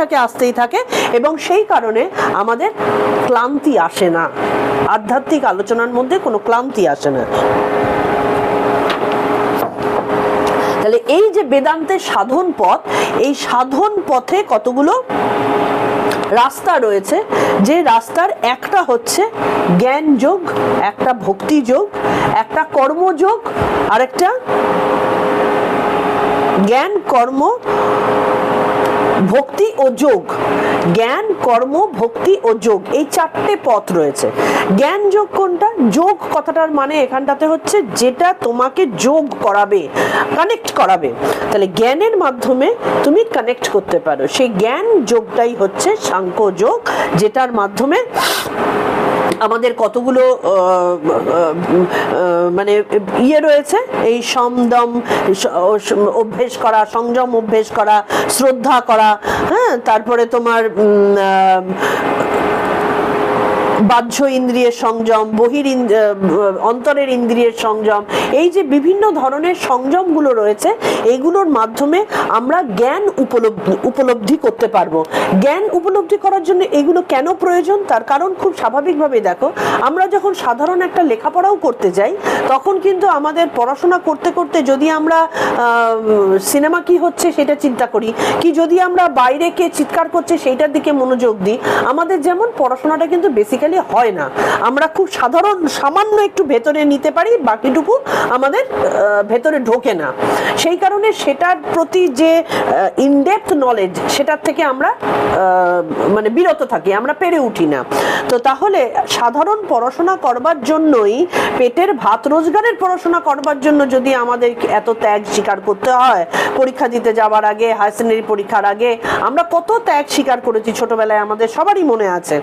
থাকে, এবং সেই কারণে আমাদের ক্লান্তি আসে না। আধ্যাত্মিক আলোচনার মধ্যে কোনো ক্লান্তি আসে না। তাহলে এই যে বেদান্তের সাধন পথ, এই সাধন পথে কতগুলো রাস্তা রয়েছে, যে রাস্তার একটা হচ্ছে জ্ঞান যোগ, একটা ভক্তি যোগ, একটা কর্মযোগ, আরেকটা জ্ঞান কর্ম ভক্তি ও যোগ। জ্ঞান কর্ম ভক্তি ও যোগ, এই চারটে পথ রয়েছে। জ্ঞান যোগ কোনটা? যোগ কথাটার মানে এখানটাতে হচ্ছে যেটা তোমাকে যোগ করাবে, কানেক্ট করাবে। তাহলে জ্ঞানের মাধ্যমে তুমি কানেক্ট করতে পারো, সেই জ্ঞান যোগটাই হচ্ছে সাংখ্য যোগ, যেটার মাধ্যমে আমাদের কতগুলো মানে ইয়ে রয়েছে, এই সমদম অভ্যেস করা, সংযম অভ্যেস করা, শ্রদ্ধা করা, হ্যাঁ, তারপরে তোমার বাহ্য ইন্দ্রিয়ের সংযম, অন্তরের ইন্দ্রিয়ের সংযম, এই যে বিভিন্ন ধরনের সংযমগুলো রয়েছে, এইগুলোর মাধ্যমে আমরা জ্ঞান উপলব্ধি করতে পারবো। জ্ঞান উপলব্ধি করার জন্য এগুলো কেন প্রয়োজন? তার কারণ খুব স্বাভাবিকভাবেই দেখো, আমরা যখন সাধারণ একটা লেখাপড়াও করতে যাই, তখন কিন্তু আমাদের পড়াশোনা করতে করতে যদি আমরা সিনেমা কি হচ্ছে সেটা চিন্তা করি, কি যদি আমরা বাইরে কে চিৎকার করছে সেইটার দিকে মনোযোগ দিই, আমাদের যেমন পড়াশোনাটা কিন্তু বেসিক্যালি হয় না। আমরা খুব সাধারণ সামান্য একটু ভেতরে নিতে পারি, বাকিটুকু আমাদের ভেতরে ঢোকে না। সেই কারণে সেটার প্রতি যে ইনডেপথ নলেজ, সেটার থেকে আমরা মানে বিরত থাকি, আমরা পেরে উঠি না। তো তাহলে সাধারণ পড়াশোনা করবার জন্যই, পেটের ভাত রোজগারের পড়াশোনা করবার জন্য যদি আমাদের এত ত্যাগ স্বীকার করতে হয়, পরীক্ষা দিতে যাওয়ার আগে, হায়ার সেকেন্ডারি পরীক্ষার আগে আমরা কত ত্যাগ স্বীকার করেছি ছোটবেলায়, আমাদের সবারই মনে আছে।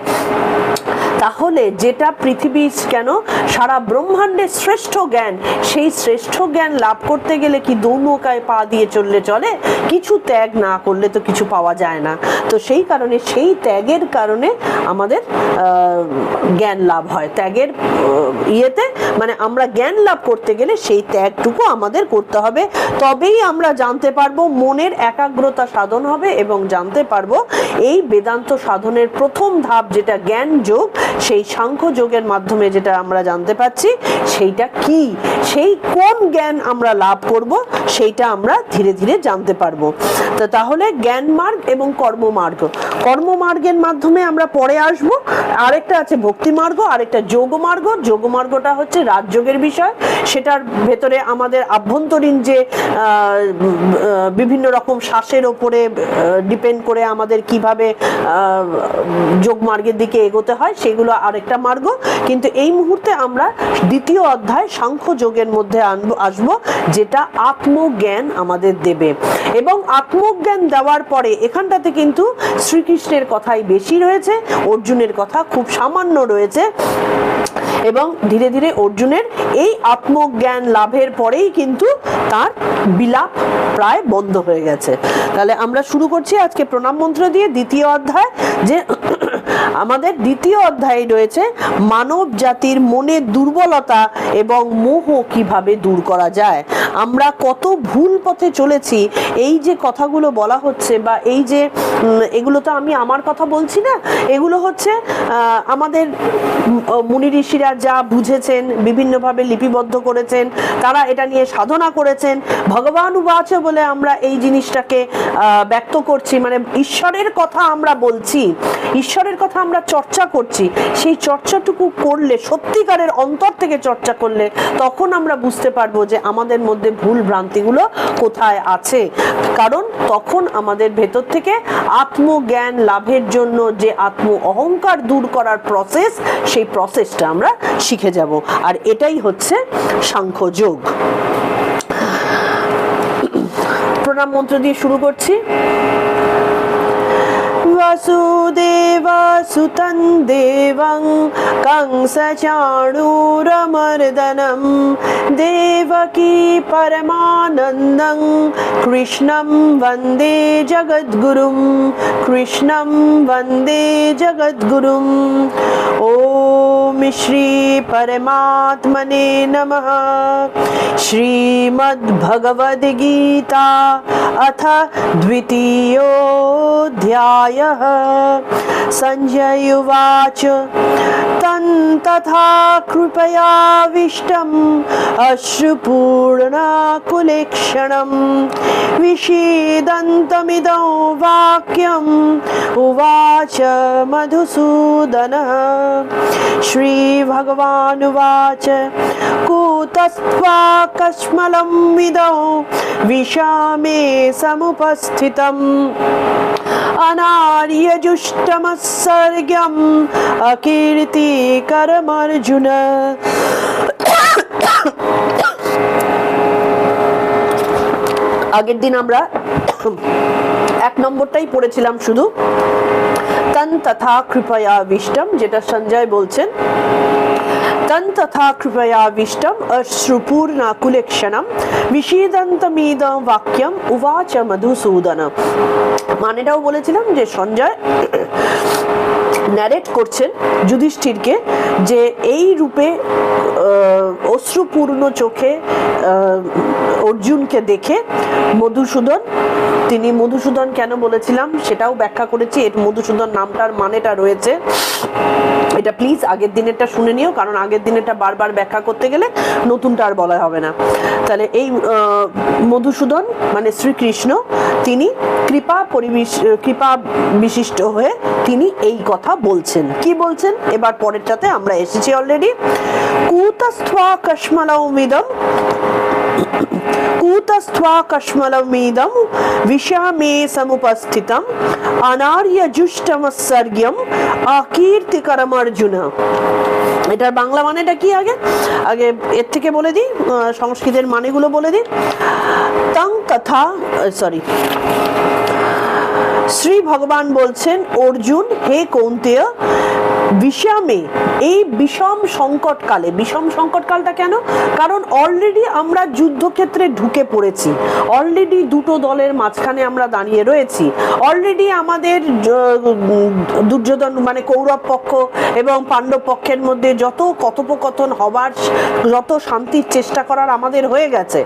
তাহলে যেটা পৃথিবী কেন সারা ব্রহ্মাণ্ডের শ্রেষ্ঠ জ্ঞান, সেই শ্রেষ্ঠ জ্ঞান লাভ করতে গেলে কি দৌনৌকায় পা দিয়ে চললে চলে? কিছু ত্যাগ না করলে তো কিছু পাওয়া যায় না। তো সেই কারণে, সেই ত্যাগের কারণে আমাদের জ্ঞান লাভ হয়। ত্যাগের ইয়েতে মানে আমরা জ্ঞান লাভ করতে গেলে সেই ত্যাগটুকু আমাদের করতে হবে, তবেই আমরা জানতে পারবো, মনের একাগ্রতা সাধন হবে এবং জানতে পারবো এই বেদান্ত সাধনের প্রথম ধাপ যেটা জ্ঞান যোগ, সেই সাংখ্য যোগের মাধ্যমে যেটা আমরা জানতে পাচ্ছি সেইটা কি, সেই কোন জ্ঞান আমরা লাভ করব সেইটা আমরা ধীরে ধীরে জানতে পারবো। তো তাহলে জ্ঞান মার্গ এবং কর্মমার্গ, কর্মমার্গের মাধ্যমে আমরা পরে আসব। আরেকটা আছে ভক্তি মার্গ, আরেকটা যোগ মার্গ। যোগ মার্গটা হচ্ছে রাজযোগের বিষয়, সেটার ভেতরে আমাদের আভ্যন্তরীণ যে বিভিন্ন রকম শ্বাসের ওপরে ডিপেন্ড করে আমাদের কিভাবে যোগ মার্গের দিকে এগোতে হয়, সেগুলো আরেকটা মার্গ। কিন্তু এই মুহূর্তে আমরা দ্বিতীয় অধ্যায় সাংখ্য যোগের মধ্যে আসব, যেটা আত্মজ্ঞান আমাদের দেবে। এবং আত্মজ্ঞান দেওয়ার পরে এখানটাতে কিন্তু শ্রীকৃষ্ণের কথাই বেশি রয়েছে, অর্জুনের কথা খুব সামান্য রয়েছে। এবং ধীরে ধীরে অর্জুনের এই আত্মজ্ঞান লাভের পরেই কিন্তু তার বিলাপ প্রায় বন্ধ হয়ে গেছে। তাহলে আমরা শুরু করছি আজকে প্রণাম মন্ত্র দিয়ে দ্বিতীয় অধ্যায়। যে আমাদের দ্বিতীয় অধ্যায়ে রয়েছে মানব জাতির মনের দুর্বলতা এবং মোহ কিভাবে দূর করা যায়। আমরা কত ভুল পথে চলেছি, এই যে কথাগুলো বলা হচ্ছে, বা এই যে এগুলো তো আমি আমার কথা বলছি না, এগুলো হচ্ছে আমাদের মুনি ঋষিরা যা বুঝেছেন, বিভিন্নভাবে লিপিবদ্ধ করেছেন, তারা এটা নিয়ে সাধনা করেছেন। ভগবান উবাচ বলে আমরা এই জিনিসটাকে ব্যক্ত করছি, মানে ঈশ্বরের কথা আমরা বলছি, ঈশ্বরের কথা আমরা চর্চা করছি। সেই চর্চাটুকু করলে, সত্যিকারের অন্তর থেকে চর্চা করলে, তখন আমরা বুঝতে পারবো যে আমাদের মধ্যে ভুল ভ্রান্তিগুলো কোথায় আছে। কারণ তখন আমাদের ভেতর থেকে আত্মজ্ঞান লাভের জন্য যে আত্ম অহংকার দূর করার প্রসেস, সেই প্রসেসটা আমরা শিখে যাব। আর এটাই হচ্ছে সাংখ্য যোগ। প্রণাম মন্ত্র দিয়ে শুরু করছি। वसुदेवसुतं देवं कंसचाणूरमर्दनं देवकी परमानन्दं कृष्णं वन्दे जगद्गुरुं कृष्णं वन्दे जगद्गुरुं। ॐ श्री परमात्मने नमः। श्री श्रीमद्भगवद्गीता अथ द्वितीयोऽध्यायः। संजय उवाच तथा कृपयाविष्टम् अश्रुपूर्णाकुलेक्षणम् विषीदन्तमिदं वाक्यम् उवाच मधुसूदनः। श्रीभगवानुवाच कूतस्त्वाकश्मलमिदं विषामे समुपस्थितम् अनार्यजुष्टमत्सर्ग्यम् अकीर्तिकरमर्जुन। আগের দিন আমরা এক নম্বরটাই পড়েছিলাম শুধু, তন তথা কৃপয়াবিষ্টম, যেটা সঞ্জয় বলছেন। তন তথা কৃপয়াবিষ্টম অশ্রুপূর্ণাকুলেক্ষণম বিষীদন্তমিদং বাক্যম উবাচ মধুসূদন। মানেটাও বলেছিলাম যে সঞ্জয় ন্যারেট করছেন যুধিষ্ঠিরকে যে এই রূপে অশ্রুপূর্ণ চোখে অর্জুনকে দেখে মধুসূদন, তিনি মধুসূদন কেন বলেছিলাম সেটাও ব্যাখ্যা করেছি। এর মধুসূদন নামটার মানেটা রয়েছে, এটা প্লিজ আগের দিনেরটা শুনে নিও, কারণ আগের দিনেরটা বারবার ব্যাখ্যা করতে গেলে নতুনটা আর বলা হবে না। তাহলে এই মধুসূদন মানে শ্রীকৃষ্ণ, তিনি কৃপা বিশিষ্ট হয়ে তিনি এই কথা বলছেন। কি বলছেন এবার পরেরটাতে আমরা এসেছি অলরেডি। কূতস্ত্বাকশ্মলমিদম কূতস্ত্বাকশ্মলমিদম विषामे समुपस्थितम् अनार्यजुष्टमत्सर्ग्यम् अकीर्तिकरम अर्जुन। এটার বাংলা মানেটা কি আগে এর থেকে বলে দিই, সংস্কৃতের মানেগুলো বলে দিই। তং তথা শ্রী ভগবান বলছেন, অর্জুন হে কৌন্তেয়, বিষামে এই বিষম সংকটকালে, বিষম সংকটকালটা কেন? কারণ অলরেডি আমরা যুদ্ধক্ষেত্রে ঢুকে পড়েছি, অলরেডি দুটো দলের মাঝখানে আমরা দাঁড়িয়ে রয়েছি, অলরেডি আমাদের দুর্যোধন মানে কৌরব পক্ষ এবং পাণ্ডব পক্ষের মধ্যে যত কথোপকথন হবার, যত শান্তির চেষ্টা করার আমাদের হয়ে গেছে।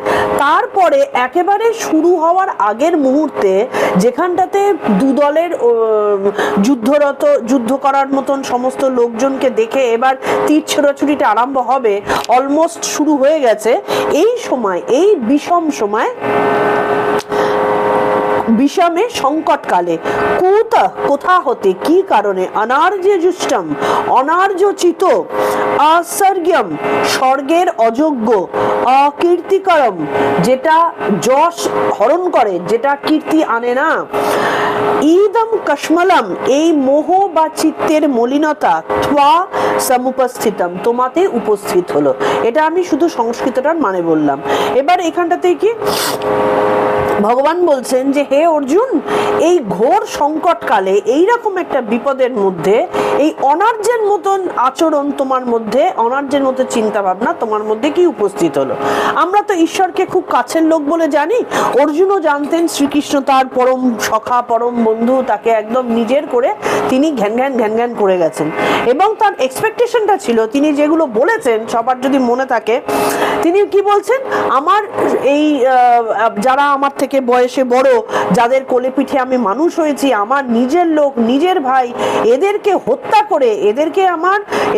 তারপরে একেবারে শুরু হওয়ার আগের মুহূর্তে যেখানটাতে দু দলের যুদ্ধ করার মতন সমস্ত লোকজনকে দেখে এবার তীর ছোড়াছুড়িটা আরম্ভ হবে, অলমোস্ট শুরু হয়ে গেছে। এই সময়, এই বিষম সময়, বিষমে সংকটকালে, কোথা হতে, কি কারণে, অনার্যজুষ্টম অনার্যচিত, অসর্গ্যম স্বর্গের অযোগ্য, অকীর্তিকরম যেটা যশ হরণ করে, যেটা কীর্তি আনে না, ইদম কশ্মলম এই মোহ বা চিত্তের মলিনতা, ত্বা সমুপস্থিতম তোমাতে উপস্থিত হলো। এটা আমি শুধু সংস্কৃতটার মানে বললাম। এবার এখানটাতে কি ভগবান বলছেন যে হে অর্জুন, এই ঘোর সংকটকালে, এইরকম একটা বিপদের মধ্যে এই অনার্যের মতন আচরণ তোমার মধ্যে, অনার্যের মতো চিন্তা ভাবনা তোমার মধ্যে কি উপস্থিত হলো? আমরা তো ঈশ্বরকে খুব কাছের লোক বলে জানি, অর্জুনও জানতেন শ্রীকৃষ্ণ তার পরম সখা, পরম বন্ধু, তাকে একদম নিজের করে তিনি ঘ্যান ঘ্যান করে গেছেন। এবং তার এক্সপেকটেশনটা ছিল, তিনি যেগুলো বলেছেন সবার যদি মনে থাকে, তিনি কি বলছেন, আমার এই যারা আমার থেকে বয়সে বড়, যাদের কোলে পিঠে আমি মানুষ হয়েছি, আমার নিজের লোক, নিজের ভাই, এদেরকে হত্যা করে,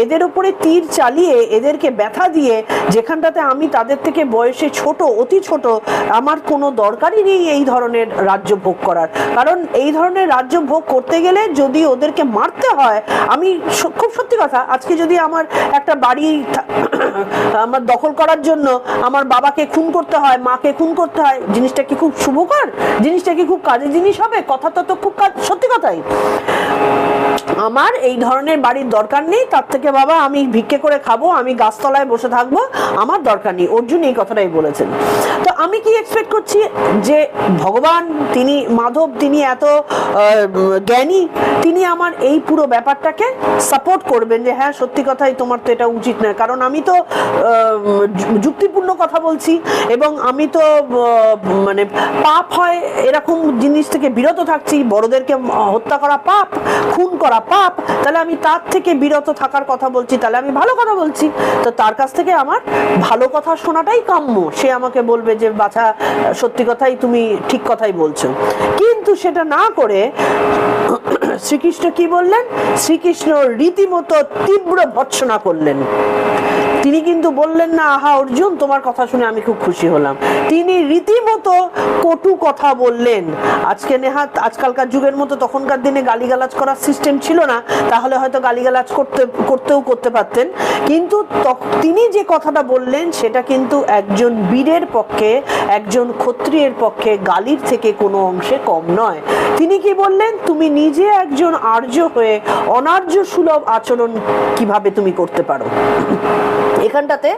এদের উপরে তীর চালিয়ে, এদেরকে ব্যথা দিয়ে, যেখানটাতে আমি তাদের থেকে বয়সে ছোট, অতি ছোট, আমার কোনো দরকারই নেই এই ধরনের রাজ্য ভোগ করার। কারণ এই ধরনের রাজ্য ভোগ করতে গেলে যদি ওদেরকে মারতে হয়, আমি খুব সত্যি কথা, আজকে যদি আমার একটা বাড়ি আমার দখল করার জন্য আমার বাবাকে খুন করতে হয়, মাকে খুন করতে হয়, জিনিসটা কি খুব শুভকর? জিনিসটা কি খুব কাজের জিনিস হবে? কথাটা তো খুব সত্যি কথাই। আমার এই ধরনের বাড়ির দরকার নেই, তার থেকে বাবা আমি ভিক্ষে করে খাবো, আমি গাছতলায় বসে থাকবো, আমার দরকার নেই। অর্জুন এই কথাটাই বলেছেন। তো আমি কি এক্সপেক্ট করছি যে ভগবান, তিনি মাধব, তিনি এত জ্ঞানী, তিনি আমার এই পুরো ব্যাপারটাকে সাপোর্ট করবেন যে হ্যাঁ সত্যি কথাই, তোমার তো এটা উচিত না। কারণ আমি তো যুক্তিপূর্ণ কথা বলছি এবং আমি তো মানে পাপ হয় এরকম জিনিস থেকে বিরত থাকছি। বড়দেরকে হত্যা করা পাপ, খুন করা পাপ, তাহলে আমি তার থেকে বিরত থাকার কথা বলছি, তাহলে আমি ভালো কথা বলছি। তো তার কাছ থেকে আমার ভালো কথা শোনাটাই কাম্য। সে আমাকে বলবে যে বাছা সত্যি কথাই, তুমি ঠিক কথাই বলছো। কিন্তু সেটা না করে শ্রীকৃষ্ণ কি বললেন? শ্রীকৃষ্ণ রীতিমতো তীব্র ভর্ৎসনা করলেন। তিনি কিন্তু বললেন না আহা অর্জুন তোমার কথা শুনে আমি খুব খুশি হলাম। তিনি রীতিমতো কটু কথা বললেন। আজকে নেহাত আজকালকার যুগের মতো তখনকার দিনে গালিগালাজ করার সিস্টেম ছিল না, তাহলে হয়তো গালিগালাজ করতে পারতেন। কিন্তু তিনি যে কথাটা বললেন সেটা কিন্তু একজন বীরের পক্ষে, একজন ক্ষত্রিয়ের পক্ষে গালির থেকে কোনো অংশে কম নয়। তিনি কি বললেন? তুমি নিজে একজন আর্য হয়ে অনার্য সুলভ আচরণ কিভাবে তুমি করতে পারো। এখানটাতে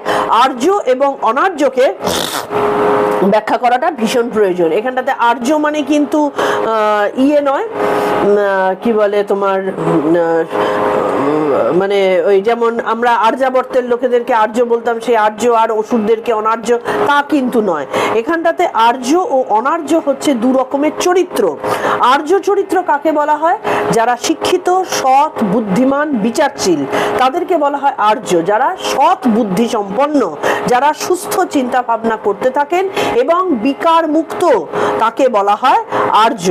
আর্য এবং অনার্যকে ব্যাখ্যা করাটা ভীষণ প্রয়োজন। এখানটাতে আর্য মানে কিন্তু নয়, কি বলে তোমার, মানে ওই যেমন আমরা আর্যাবর্তের লোকেদেরকে আর্য বলতাম, সেই আর্য আর অসুরদেরকে অনার্য, তা কিন্তু নয়। এখানটাতে আর্য ও অনার্য হচ্ছে দু রকমের চরিত্র। আর্য চরিত্র কাকে বলা হয়? যারা শিক্ষিত, সৎ, বুদ্ধিমান, বিচারশীল, তাদেরকে বলা হয় আর্য। যারা সৎ বুদ্ধি সম্পন্ন, যারা সুস্থ চিন্তা ভাবনা করতে থাকেন এবং বিকার মুক্ত, তাকে বলা হয় আর্য।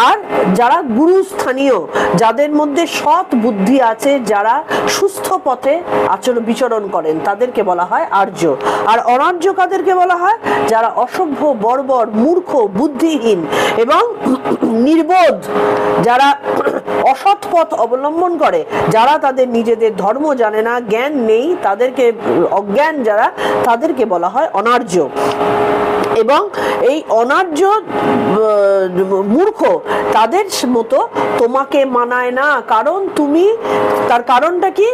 আর যারা গুরুস্থানীয়, যাদের মধ্যে সৎ বুদ্ধি আছে, যারা সুস্থ পথে বিচরণ করেন, তাদেরকে বলা হয় আর্য। আর অনার্য কাদেরকে বলা হয়? যারা অসভ্য, বর্বর, মূর্খ, বুদ্ধিহীন এবং নির্বোধ, যারা অসৎ পথ অবলম্বন করে, যারা তাদের নিজেদের ধর্ম জানে না, জ্ঞান নেই, তাদেরকে অজ্ঞান যারা, তাদেরকে বলা হয় অনার্য। এবং এই অনার্য মূর্খ, তাদের মতো তোমাকে মানায় না। কারণ তুমি, তার কারণটা কি?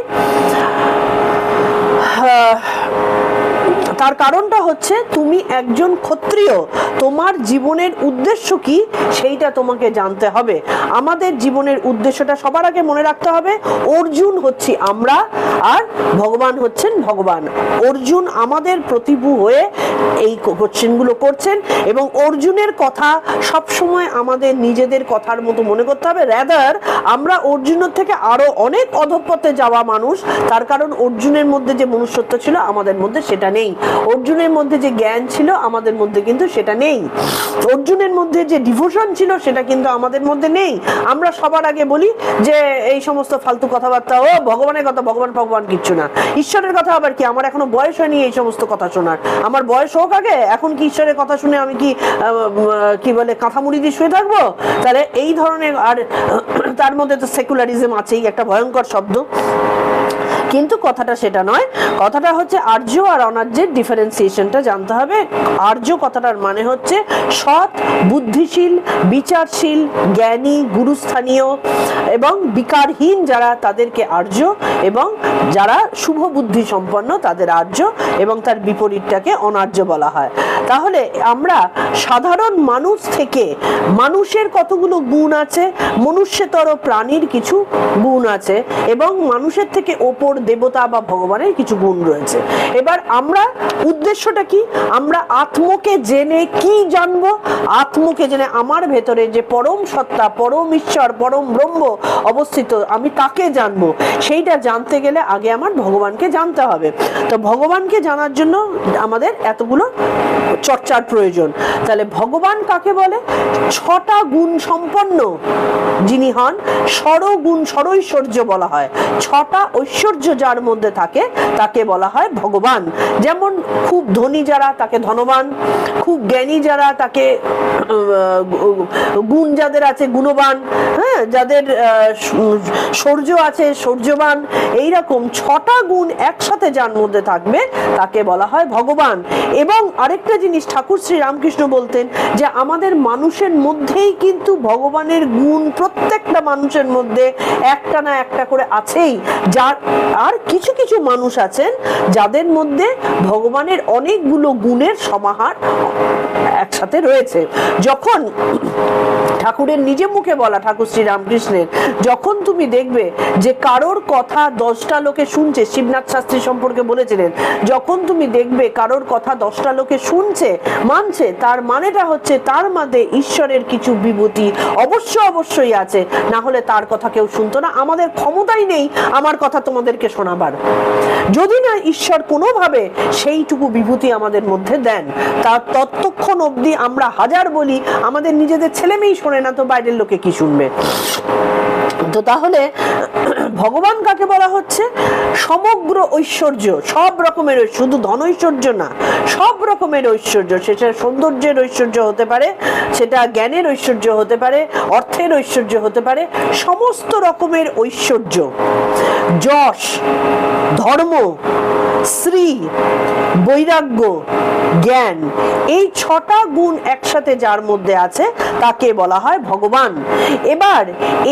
তার কারণটা হচ্ছে তুমি একজন ক্ষত্রিয়, তোমার জীবনের উদ্দেশ্য কি সেইটা তোমাকে জানতে হবে। আমাদের জীবনের উদ্দেশ্যটা সবার আগে মনে রাখতে হবে। অর্জুন হচ্ছি আমরা, আর ভগবান হচ্ছেন ভগবান। অর্জুন আমাদের প্রতিভু হয়ে এই কোশ্চেনগুলো করছেন, এবং অর্জুনের কথা সবসময় আমাদের নিজেদের কথার মতো মনে করতে হবে। রাদার আমরা অর্জুনের থেকে আরো অনেক অধঃপথে যাওয়া মানুষ, তার কারণ অর্জুনের মধ্যে যে মনুষ্যত্ব ছিল আমাদের মধ্যে সেটা নেই। অর্জুনের মধ্যে যে জ্ঞান ছিল আমাদের মধ্যে কিন্তু সেটা নেই। অর্জুনের মধ্যে যে ডিভোশন ছিল সেটা কিন্তু আমাদের মধ্যে নেই। আমরা সবার আগে বলি যে এই সমস্ত ফালতু কথাবার্তা, ও ভগবানের কথা, ভগবান কিচ্ছু না, ঈশ্বরের কথা আবার কি, আমার এখনো বয়স হয়নি এই সমস্ত কথা শোনার, আমার বয়স হোক আগে, এখন কি ঈশ্বরের কথা শুনে আমি কি বলে কাঁথা মুড়ি দিয়ে শুয়ে থাকবো? তাহলে এই ধরনের, আর তার মধ্যে তো সেকুলারিজম আছেই, একটা ভয়ঙ্কর শব্দ। কিন্তু কথাটা সেটা নয়, কথাটা হচ্ছে আর্য আর অনার্যের ডিফারেন্সিয়েশনটা জানতে হবে। আর্য কথাটার মানে হচ্ছে সৎ, বুদ্ধিশীল, বিচারশীল, জ্ঞানী, গুরুস্থানীয় এবং বিকারহীন যারা, তাদেরকে আর্য, এবং যারা শুভ বুদ্ধি সম্পন্ন তাদের আর্য, এবং তার বিপরীতটাকে অনার্য বলা হয়। তাহলে আমরা সাধারণ মানুষ থেকে, মানুষের কতগুলো গুণ আছে, মনুষ্যতর প্রাণীর কিছু গুণ আছে, এবং মানুষের থেকে ওপর দেবতা বা ভগবানের কিছু গুণ রয়েছে। এবার আমরা উদ্দেশ্যটা কি? আমরা আত্মকে জেনে কি জানবো? আত্মকে জেনে আমার ভেতরে যে পরম সত্তা, পরম ঈশ্বর, পরম ব্রহ্ম অবস্থিত, আমি তাকে জানবো। সেইটা জানতে গেলে আগে আমার ভগবানকে জানতে হবে। তো ভগবানকে জানার জন্য আমাদের এতগুলো চর্চার প্রয়োজন। তাহলে ভগবান কাকে বলে? 6টা গুণ সম্পন্ন যিনি হন, ষড়গুণ, ষড়ৈশ্বর্য বলা হয়। 6টা ঐশ্বর্য যার মধ্যে থাকে তাকে বলা হয় ভগবান। যেমন খুব ধনী যারা তাকে ধনবান, খুব জ্ঞানী যারা তাকে গুণ যাদের আছে গুণবান, হ্যাঁ, যাদের শৌর্য আছে শৌর্যবান। এইরকম 6টা গুণ একসাথে যার মধ্যে থাকবে তাকে বলা হয় ভগবান। এবং আরেকটা জিনিস ঠাকুর শ্রী রামকৃষ্ণ বলতেন যে আমাদের মানুষের মধ্যেই কিন্তু ভগবানের গুণ প্রত্যেকটা মানুষের মধ্যে একটা না একটা করে আছেই। যার আর কিছু কিছু মানুষ আছেন যাদের মধ্যে ভগবানের অনেকগুলো গুণের সমাহার একসাথে রয়েছে। যখন ঠাকুরের নিজে মুখে বলা, ঠাকুর শ্রী রামকৃষ্ণের, যখন তুমি দেখবে যে কারোর কথা 10টা লোকে শুনছে, শিবনাথ শাস্ত্রী সম্পর্কে বলেছিলেন, যখন তুমি দেখবে কারোর কথা 10টা লোকে শুনছে, মানছে, তার মানেটা হচ্ছে তার মধ্যে ঈশ্বরের কিছু বিভূতি অবশ্যই আছে, না হলে তার কথা কেউ শুনতো না। আমাদের ক্ষমতাই নেই আমার কথা তোমাদেরকে শোনাবার, যদি না ঈশ্বর কোনোভাবে সেইটুকু বিভূতি আমাদের মধ্যে দেন। তার ততক্ষণ অবধি আমরা হাজার বলি, আমাদের নিজেদের ছেলে মেয়েই শোনে না, তো বাইরের লোকে কি শুনবে? তো তাহলে ভগবান কাকে বলা হচ্ছে? সমগ্র ঐশ্বর্য, সব রকমের, শুধু ধন ঐশ্বর্য না, সব রকমের ঐশ্বর্য। সেটা সৌন্দর্যের ঐশ্বর্য হতে পারে, সেটা জ্ঞানের ঐশ্বর্য হতে পারে, অর্থের ঐশ্বর্য হতে পারে, সমস্ত রকমের ঐশ্বর্য, যশ, ধর্ম, শ্রী, বৈরাগ্য, জ্ঞান, এই 6টা গুণ একসাথে যার মধ্যে আছে তাকে বলা হয় ভগবান। এবার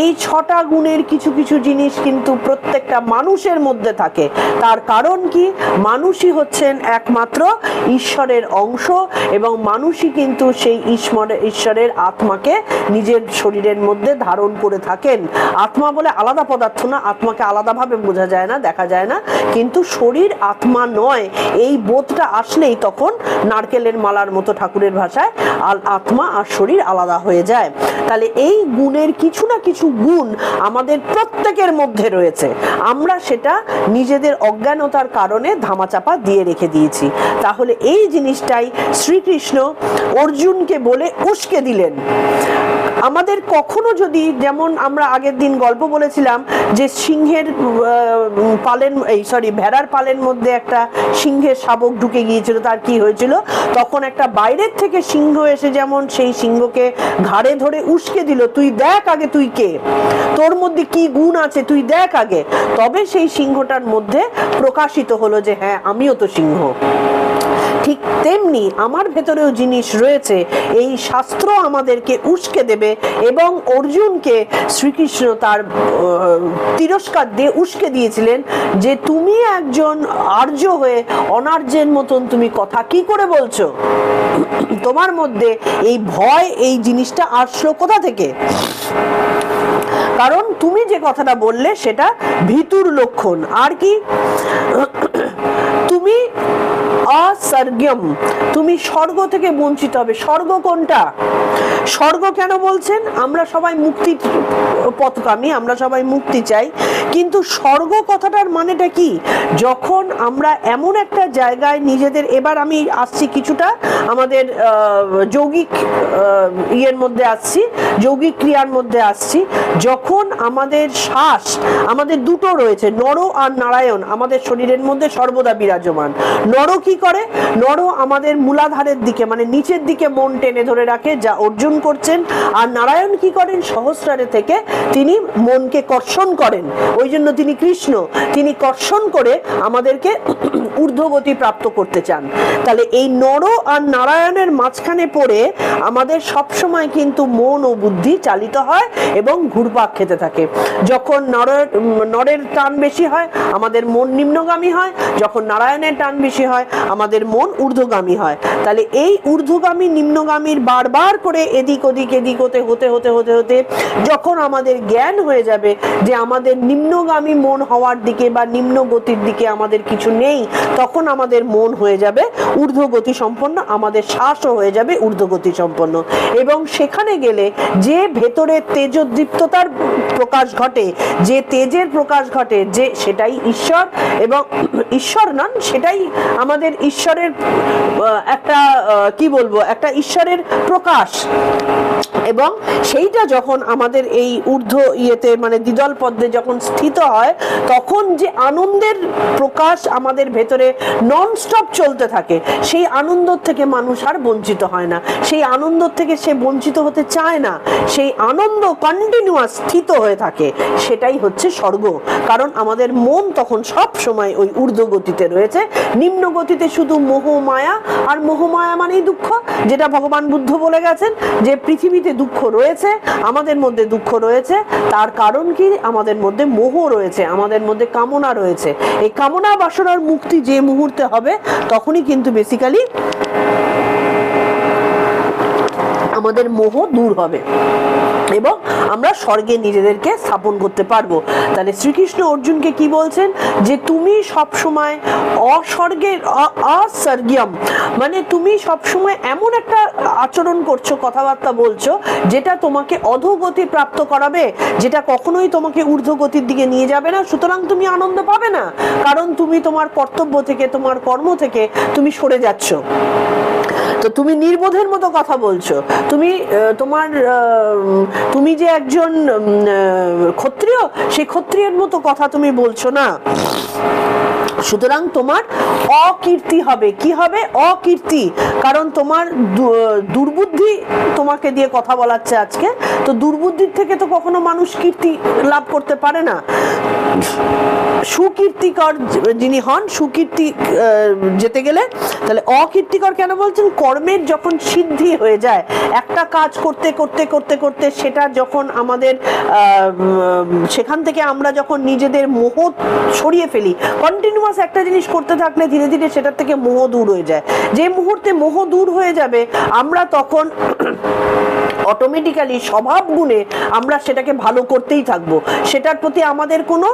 এই 6টা গুণের কিছু কিছু জিনিস কিন্তু প্রত্যেকটা মানুষের মধ্যে থাকে। তার কারণ কি? মানুষই হচ্ছেন একমাত্র ঈশ্বরের অংশ, এবং মানুষই কিন্তু সেই ঈশ্বরের আত্মাকে নিজের শরীরের মধ্যে ধারণ করে থাকেন। আত্মা বলে আলাদা পদার্থ না, আত্মাকে আলাদাভাবে বোঝা যায় না, দেখা যায় না, কিন্তু শরীর আত্মা নয়, এই বোধটা আসলেই তখন নারকেলের মালার মতো ঠাকুরের ভাষায় আত্মা আর শরীর আলাদা হয়ে যায়। তাহলে এই গুণের কিছু না কিছু গুণ আমাদের প্রত্যেকের মধ্যে রয়েছে, আমরা সেটা নিজেদের অজ্ঞানতার কারণে ধামাচাপা দিয়ে রেখে দিয়েছি। তাহলে এই জিনিসটাই শ্রীকৃষ্ণ অর্জুনকে বলে উস্কে দিলেন। আমাদের কখনো যদি, যেমন আমরা আগের দিন গল্প বলেছিলাম যে সিংহের ভেড়ার পালের মধ্যে একটা সিংহের শাবক ঢুকে গিয়েছিল, তার কি হয়েছিল? তখন একটা বাইরের থেকে সিংহ এসে যেমন সেই সিংহকে ঘাড়ে ধরে উস্কে দিল, তুই দেখ আগে তুই কে, তোর মধ্যে কি গুণ আছে তুই দেখ আগে, তবে সেই সিংহটার মধ্যে প্রকাশিত হলো যে হ্যাঁ আমিও তো সিংহ। ঠিক তেমনি আমার ভেতরেও জিনিস রয়েছে, এই শাস্ত্র আমাদেরকে উস্কে দেবে, এবং অর্জুনকে শ্রীকৃষ্ণ তার তিরস্কার দিয়ে উস্কে দিয়েছিলেন যে তুমি একজন আর্য হয়ে অনার্যের মতন তুমি কথা কি করে বলছো? তোমার মধ্যে এই ভয়, এই জিনিসটা আসলো কোথা থেকে? কারণ তুমি যে কথাটা বললে সেটা ভীতুর লক্ষণ। আর কি? তুমি অসর্গম, তুমি স্বর্গ থেকে বঞ্চিত হবে। স্বর্গ কোনটা? স্বর্গ কেন বলছেন? আমরা সবাই মুক্তির পথগামী, আমরা সবাই মুক্তি চাই, কিন্তু স্বর্গ কথাটার মানেটা কি? যখন আমরা এমন একটা জায়গায় নিজেদের, এবার আমি আসছি কিছুটা আমাদের যৌগিক ইয়ের মধ্যে আসছি, যৌগিক ক্রিয়ার মধ্যে আসছি। যখন আমাদের শ্বাস, আমাদের দুটো রয়েছে, নর আর নারায়ণ আমাদের শরীরের মধ্যে সর্বদা বিরাজমান। নর কি করে? নর আমাদের মূলাধারের দিকে, মানে নিচের দিকে মন টেনে ধরে রাখে, যা অর্জুন করছেন। আর নারায়ণ কি করেন? সহস্রারে থেকে তিনি মনকে কর্ষণ করেন, ওই জন্য তিনি কৃষ্ণ, তিনি কর্ষণ করে আমাদেরকে ঊর্ধ্বগতি প্রাপ্ত করতে চান। তাহলে এই নর আর নারায়ণের মাঝখানে পড়ে আমাদের সবসময় কিন্তু মন ও বুদ্ধি চালিত হয় এবং ঘুরপাক খেতে থাকে। যখন নরের টান বেশি হয় আমাদের মন নিম্নগামী হয়, যখন নারায়ণের টান বেশি হয় আমাদের মন ঊর্ধ্বগামী হয়। তাহলে এই ঊর্ধ্বগামী নিম্নগামীর বারবার করে এদিক ওদিক হতে যখন আমাদের জ্ঞান হয়ে যাবে যে আমাদের নিম্নগামী মন হওয়ার দিকে বা নিম্ন গতির দিকে আমাদের কিছু নেই, তখন আমাদের মন হয়ে যাবে ঊর্ধ্বগতি সম্পন্ন, আমাদের শ্বাসও হয়ে যাবে ঊর্ধ্বগতি সম্পন্ন। এবং সেখানে গেলে যে ভেতরে তেজোদ্দীপ্ততার প্রকাশ ঘটে, যে তেজের প্রকাশ ঘটে, যে সেটাই ঈশ্বর, এবং ঈশ্বর নন, সেটাই আমাদের ঈশ্বরের একটা কি বলবো, একটা ঈশ্বরের প্রকাশ। এবং সেইটা যখন আমাদের এই ঊর্ধ্ব ইয়েতে, মানে দ্বিদল পদ্মে যখন স্থিত হয়, তখন যে আনন্দের প্রকাশ আমাদের ভেতরে নন স্টপ চলতে থাকে, সেই আনন্দ থেকে মানুষ আর বঞ্চিত হয় না, সেই আনন্দ থেকে সে বঞ্চিত হতে চায় না, সেই আনন্দ কন্টিনিউয়াস স্থিত হয়ে থাকে, সেটাই হচ্ছে স্বর্গ। কারণ আমাদের মন তখন সব সময় ওই ঊর্ধ্ব গতিতে রয়েছে, নিম্ন গতিতে শুধু মোহ মায়া, আর মোহমায়া মায়া মানেই দুঃখ, যেটা ভগবান বুদ্ধ বলে গেছেন যে পৃথিবীতে দুঃখ রয়েছে, আমাদের মধ্যে দুঃখ রয়েছে, তার কারণ কি? আমাদের মধ্যে মোহ রয়েছে, আমাদের মধ্যে কামনা রয়েছে। এই কামনা বাসনার মুক্তি যে মুহূর্তে হবে তখনই কিন্তু বেসিক্যালি আমাদের মোহ দূর হবে এবং আমরা স্বর্গে নিজেদেরকে স্থাপন করতে পারবো। তাহলে শ্রীকৃষ্ণ অর্জুনকে কি বলছেন? যে তুমি সবসময় অস্বর্গের অস্বর্গীয়ম, মানে তুমি সবসময় এমন একটা আচরণ করছো, কথাবার্তা বলছো যেটা তোমাকে অধোগতি প্রাপ্ত করাবে, যেটা কখনোই তোমাকে ঊর্ধ্বগতির দিকে নিয়ে যাবে না। সুতরাং তুমি আনন্দ পাবে না, কারণ তুমি তোমার কর্তব্য থেকে, তোমার কর্ম থেকে তুমি সরে যাচ্ছ। তো তুমি নির্বোধের মতো কথা বলছো, তুমি যে একজন ক্ষত্রিয়, সেই ক্ষত্রিয়ের মতো কথা তুমি বলছো না। সুতরাং তোমার অকীর্তি হবে। কি হবে? অকীর্তি। কারণ তোমার দুর্বুদ্ধি তোমাকে দিয়ে কথা বলাচ্ছে আজকে। তো দুর্বুদ্ধির থেকে তো কখনো মানুষ কীর্তি লাভ করতে পারে না। সুকীর্তিকর যিনি হন, সুকীর্তি যেতে গেলে, তাহলে অকীর্তিকর কেন বলছেন? কর্মের যখন সিদ্ধি হয়ে যায়, একটা কাজ করতে করতে করতে করতে সেটা যখন আমাদের সেখান থেকে আমরা যখন নিজেদের মোহ সরিয়ে ফেলি, কন্টিনিউয়াস একটা জিনিস করতে থাকলে ধীরে ধীরে সেটার থেকে মোহ দূর হয়ে যায়। যে মুহূর্তে মোহ দূর হয়ে যাবে, আমরা তখন অটোমেটিক্যালি স্বভাব গুণে আমরা সেটাকে ভালো করতেই থাকবো। সেটার প্রতি আমাদের কোনো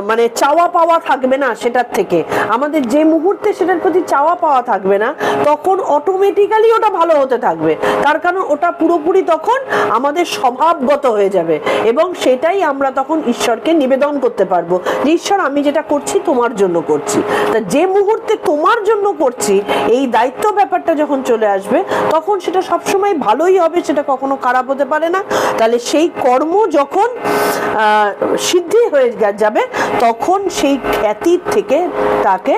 মানে চাওয়া পাওয়া থাকবে না। সেটার থেকে আমাদের যে মুহূর্তে সেটার প্রতি চাওয়া পাওয়া থাকবে না, তখন অটোমেটিক্যালি ওটা ভালো হতে থাকবে। তার কারণ ওটা পুরোপুরি তখন আমাদের স্বভাবগত হয়ে যাবে এবং সেটাই আমরা তখন ঈশ্বরকে নিবেদন করতে পারবো যে ঈশ্বর, আমি যেটা করছি তোমার জন্য করছি। তা যে মুহূর্তে তোমার জন্য করছি, এই দায়িত্ব ব্যাপারটা যখন চলে আসবে, তখন সেটা সবসময় ভালোই হবে, সেটা কখনো খারাপ হতে পারে না। তাহলে সেই কর্ম যখন সিদ্ধি হয়ে যাবে, তখন সেই খ্যাতির থেকে তাকে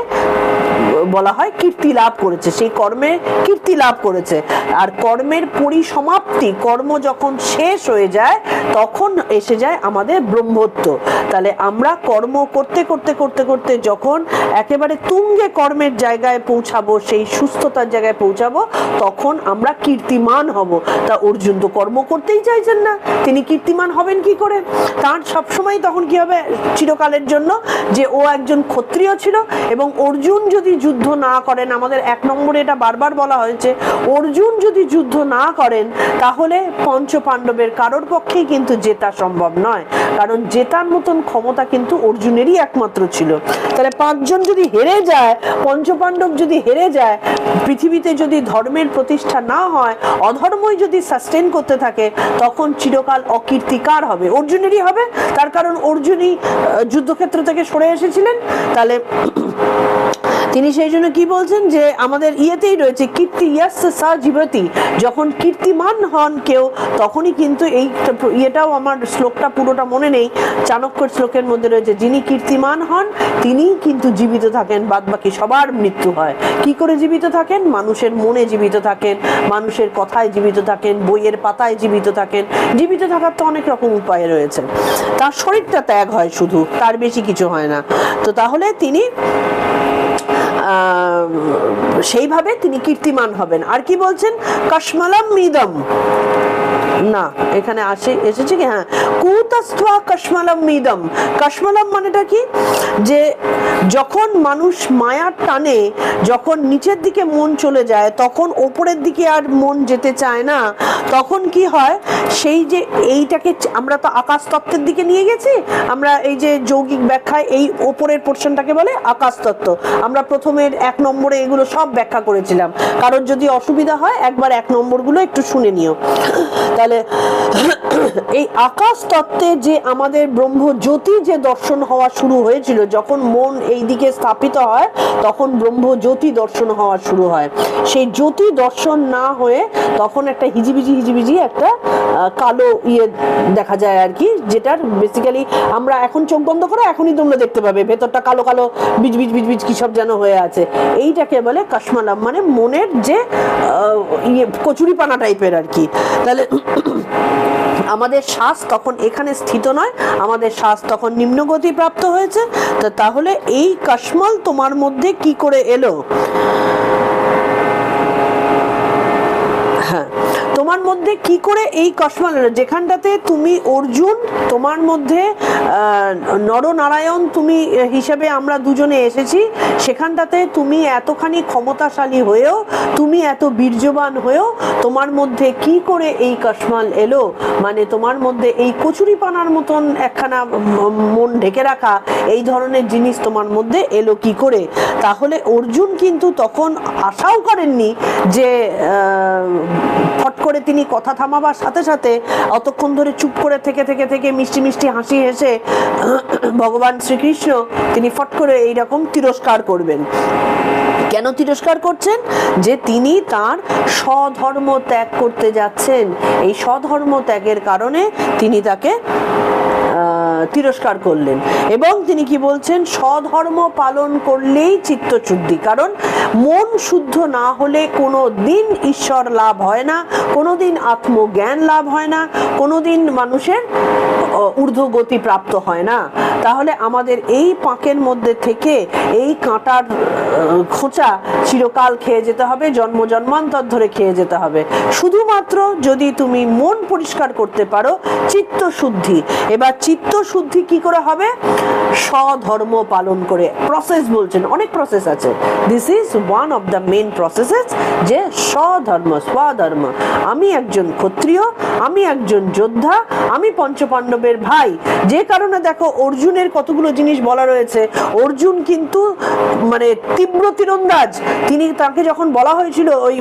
বলা হয় কীর্তি লাভ করেছে, সেই কর্মে কীর্তি লাভ করেছে। আর কর্মের পরিসমাপ্তি, কর্ম যখন শেষ হয়ে যায়, তখন এসে যায় আমাদের ব্রহ্মত্ব। তাহলে আমরা কর্ম করতে করতে করতে করতে যখন একেবারে তুঙ্গে কর্মের জায়গায় পৌঁছাবো, সেই সুস্থতার জায়গায় পৌঁছাবো, তখন আমরা কীর্তিমান হব। তা অর্জুন তো কর্ম করতেই চাইছেন না, তিনি কীর্তিমান হবেন কি করে? তার সবসময় তখন কি হবে? চিরকালের জন্য যে ও একজন ক্ষত্রিয় ছিল, এবং অর্জুন যদি যুদ্ধ না করেন, আমাদের 1 নম্বরে এটা বারবার বলা হয়েছে, অর্জুন যদি যুদ্ধ না করেন তাহলে পঞ্চ পাণ্ডবের কারোর পক্ষেই কিন্তু জেতা সম্ভব নয়। কারণ জেতার মতন ক্ষমতা কিন্তু অর্জুনেরই একমাত্র ছিল। তাহলে 5 জন যদি হেরে যায়, পঞ্চপাণ্ডব যদি হেরে যায়, পৃথিবীতে যদি ধর্মের প্রতিষ্ঠা না হয়, অধর্মই যদি সাস্টেন করতে থাকে, তখন চিরকাল অকীর্তিকার হবে, অর্জুনেরই হবে। তার কারণ অর্জুনই যুদ্ধক্ষেত্র থেকে সরে এসেছিলেন। তাহলে তিনি সেই জন্য কি বলছেন যে আমাদের ইয়েতেই রয়েছে কীর্তি ইয়াস্য সা জীবতি, যখন কীর্তিমান হন কেউ, তখনই কিন্তু এই ইয়েটাও, আমার শ্লোকটা পুরোটা মনে নেই, চাণক্যের শ্লোকের মধ্যে রয়েছে, যিনি কীর্তিমান হন তিনিই কিন্তু জীবিত থাকেন, বাদ বাকি সবার মৃত্যু হয়। কি করে জীবিত থাকেন? মানুষের মনে জীবিত থাকেন, মানুষের কথায় জীবিত থাকেন, বইয়ের পাতায় জীবিত থাকেন। জীবিত থাকার তো অনেক রকম উপায় রয়েছে। তার শরীরটা ত্যাগ হয় শুধু, তার বেশি কিছু হয় না। তো তাহলে তিনি সেইভাবে তিনি কীর্তিমান হবেন। আর কি বলছেন? কাশমালাম মিদম, না এখানে এসেছে কি? হ্যাঁ, কুতস্থা কাশমালাম মিদম। কাশমালাম মানেটা কি? যে যখন মানুষ মায়ার টানে যখন নিচের দিকে মন চলে যায়, তখন ওপরের দিকে আর মন যেতে চায় না। তখন কি হয়? সেই যে এইটাকে আমরা তো আকাশ তত্ত্বের দিকে নিয়ে গেছি, আমরা এই যে যৌগিক ব্যাখ্যায় এই ওপরের পোর্শনটাকে বলে আকাশ তত্ত্ব। আমরা প্রথমের 1 নম্বরে এগুলো সব ব্যাখ্যা করেছিলাম। কারণ যদি অসুবিধা হয় একবার 1 নম্বরগুলো একটু শুনে নিও। তাহলে এই আকাশ তত্ত্বে যে আমাদের ব্রহ্মজ্যোতি যে দর্শন হওয়া শুরু হয়েছিল, যখন মন এই দিকে স্থাপিত হয়, তখন ব্রহ্মজ্যোতি দর্শন হওয়া শুরু হয়। সেই জ্যোতি দর্শন না হয়ে তখন একটা হিজিবিজি একটা কালো ইয়ে দেখা যায় আর কি, যেটার বেসিক্যালি আমরা এখন চোখ বন্ধ করে এখনই তোমরা দেখতে পাবে ভেতরটা কালো কালো বিজ কি সব যেন হয়ে আছে। এইটাকে বলে কাশমালাম, মানে মনের যে কচুরিপানা টাইপের আর কি। তাহলে আমাদের শ্বাস তখন এখানে স্থিত নয়, আমাদের শ্বাস তখন নিম্নগতি প্রাপ্ত হয়েছে। তাহলে এই কাশমাল তোমার মধ্যে কি করে এলো? মধ্যে কি করে এই কসমাল এলো? যেখানটাতে তুমি অর্জুন, তোমার মধ্যে নরনারায়ণ তুমি হিসেবে আমরা দুজনে এসেছি, সেখানটাতে তুমি এতখানি ক্ষমতাশালী হয়েও, তুমি এত বীর্যবান হয়েও তোমার মধ্যে কি করে এই কসমাল এলো? মানে তোমার মধ্যে এই কচুরিপানার মতন একখানা মন ঢেকে রাখা এই ধরনের জিনিস তোমার মধ্যে এলো কি করে? তাহলে অর্জুন কিন্তু তখন আশাও করেননি যে ফট করে তিনি কথা থামাবার সাথে সাথে অতক্ষণ ধরে চুপ করে থেকে থেকে থেকে মিষ্টি মিষ্টি হাসি হেসে ভগবান শ্রীকৃষ্ণ তিনি ফট করে এইরকম তিরস্কার করবেন। কেন তিরস্কার করছেন? যে তিনি তার স্বধর্ম ত্যাগ করতে যাচ্ছেন, এই স্বধর্ম ত্যাগের কারণে তিনি তাকে তিরস্কার করলেন। এবং তিনি কি বলছেন? স্বধর্ম পালন করলেই চিত্তশুদ্ধি। কারণ মন শুদ্ধ না হলে কোনো দিন ঈশ্বর লাভ হয় না, কোনো দিন আত্মজ্ঞান লাভ হয় না, কোনো দিন মানুষের ঊর্ধ্বগতি প্রাপ্ত হয় না। তাহলে আমাদের এই পাঁকের মধ্যে থেকে এই কাঁটার খোঁচা চিরকাল খেয়ে যেতে হবে, জন্ম জন্মান্তর ধরে খেয়ে যেতে হবে। শুধুমাত্র যদি তুমি মন পরিষ্কার করতে পারো, চিত্তশুদ্ধি। এবার চিত্তশুদ্ধি কি করে হবে? স্বধর্ম পালন করে। প্রসেস বলছেন, অনেক প্রসেস আছে। This is one of the main processes, যে স্বধর্ম, স্বধর্ম। আমি একজন ক্ষত্রিয়, আমি একজন যোদ্ধা, আমি পঞ্চপাণ্ডবের ভাই। যে কারণে দেখো অর্জুনের কতগুলো জিনিস বলা রয়েছে। অর্জুন কিন্তু মানে তীব্র তীরন্দাজ। তিনি, তাকে যখন বলা হয়েছিল, ওই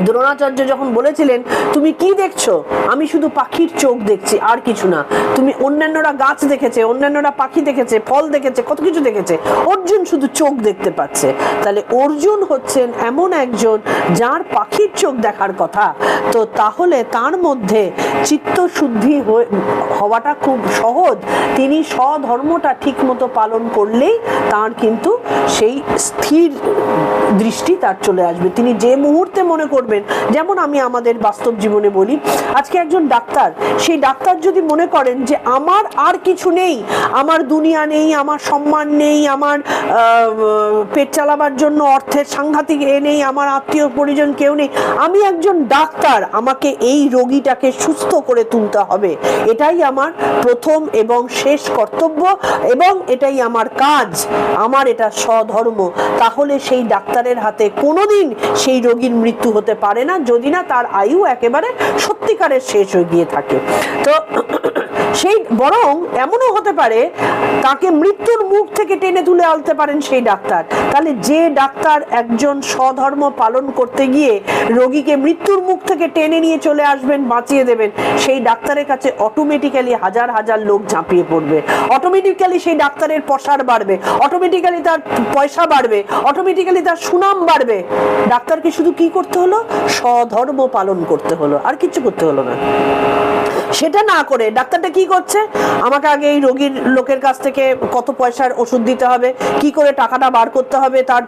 দ্রোণাচার্য যখন বলেছিলেন তুমি কি দেখছো? আমি শুধু পাখির চোখ দেখছি, আর কিছু না। তুমি, অন্যান্যরা গাছ দেখেছে, অন্যান্যরা পাখি দেখেছে, ফল দেখেছে, কত কিছু দেখেছে, অর্জুন শুধু চোখ দেখতে পাচ্ছে। তাহলে অর্জুন হচ্ছেন এমন একজন যার পাখির চোখ দেখার কথা। তো তাহলে তার মধ্যে চিত্তশুদ্ধি হওয়াটা খুব সহজ। তিনি স্বধর্মটা ঠিক মতো পালন করলেই তার কিন্তু সেই স্থির দৃষ্টি তার চলে আসবে। তিনি যে মুহূর্তে মনে করবেন, যেমন আমি আমাদের বাস্তব জীবনে বলি, আজকে একজন ডাক্তার, সেই ডাক্তার যদি মনে করেন যে আমার আর কিছু নেই, আমার দুনিয়া নেই, আমার সম্মান নেই, আমার পেট চালাবার জন্য অর্থের সাংঘাতিক নেই, আমার আত্মীয় পরিজন কেউ নেই, আমি একজন ডাক্তার, আমাকে এই রোগীটাকে সুস্থ করে তুলতে হবে, এটাই আমার প্রথম এবং শেষ কর্তব্য এবং এটাই আমার কাজ, আমার এটা স্বধর্ম। তাহলে সেই ডাক্তারের হাতে কোনোদিন সেই রোগীর মৃত্যু হতে পারে না, যদি না তার আয়ু একেবারে সত্যিকারের শেষ হয়ে গিয়ে থাকে। তো সেই বরং এমনও হতে পারে তাকে মৃত্যুর মুখ থেকে টেনে তুলে আনতে পারেন সেই ডাক্তার। তাহলে যে ডাক্তার একজন স্বধর্ম পালন করতে গিয়ে রোগীকে মৃত্যুর মুখ থেকে টেনে নিয়ে চলে আসবেন, বাঁচিয়ে দেবেন, সেই ডাক্তারের কাছে অটোমেটিক্যালি হাজার হাজার লোক ঝাঁপিয়ে পড়বে, অটোমেটিক্যালি সেই ডাক্তারের প্রসার বাড়বে, অটোমেটিক্যালি তার পয়সা বাড়বে, অটোমেটিক্যালি তার সুনাম বাড়বে। ডাক্তারকে শুধু কি করতে হলো? স্বধর্ম পালন করতে হলো, আর কিছু করতে হলো না। সেটা না করে ডাক্তারটা কি করছে? আমাকে আগে এই রোগীর লোকের কাছ থেকে কত পয়সার ওষুধ দিতে হবে, কি করে টাকাটা বার করতে হবে, তার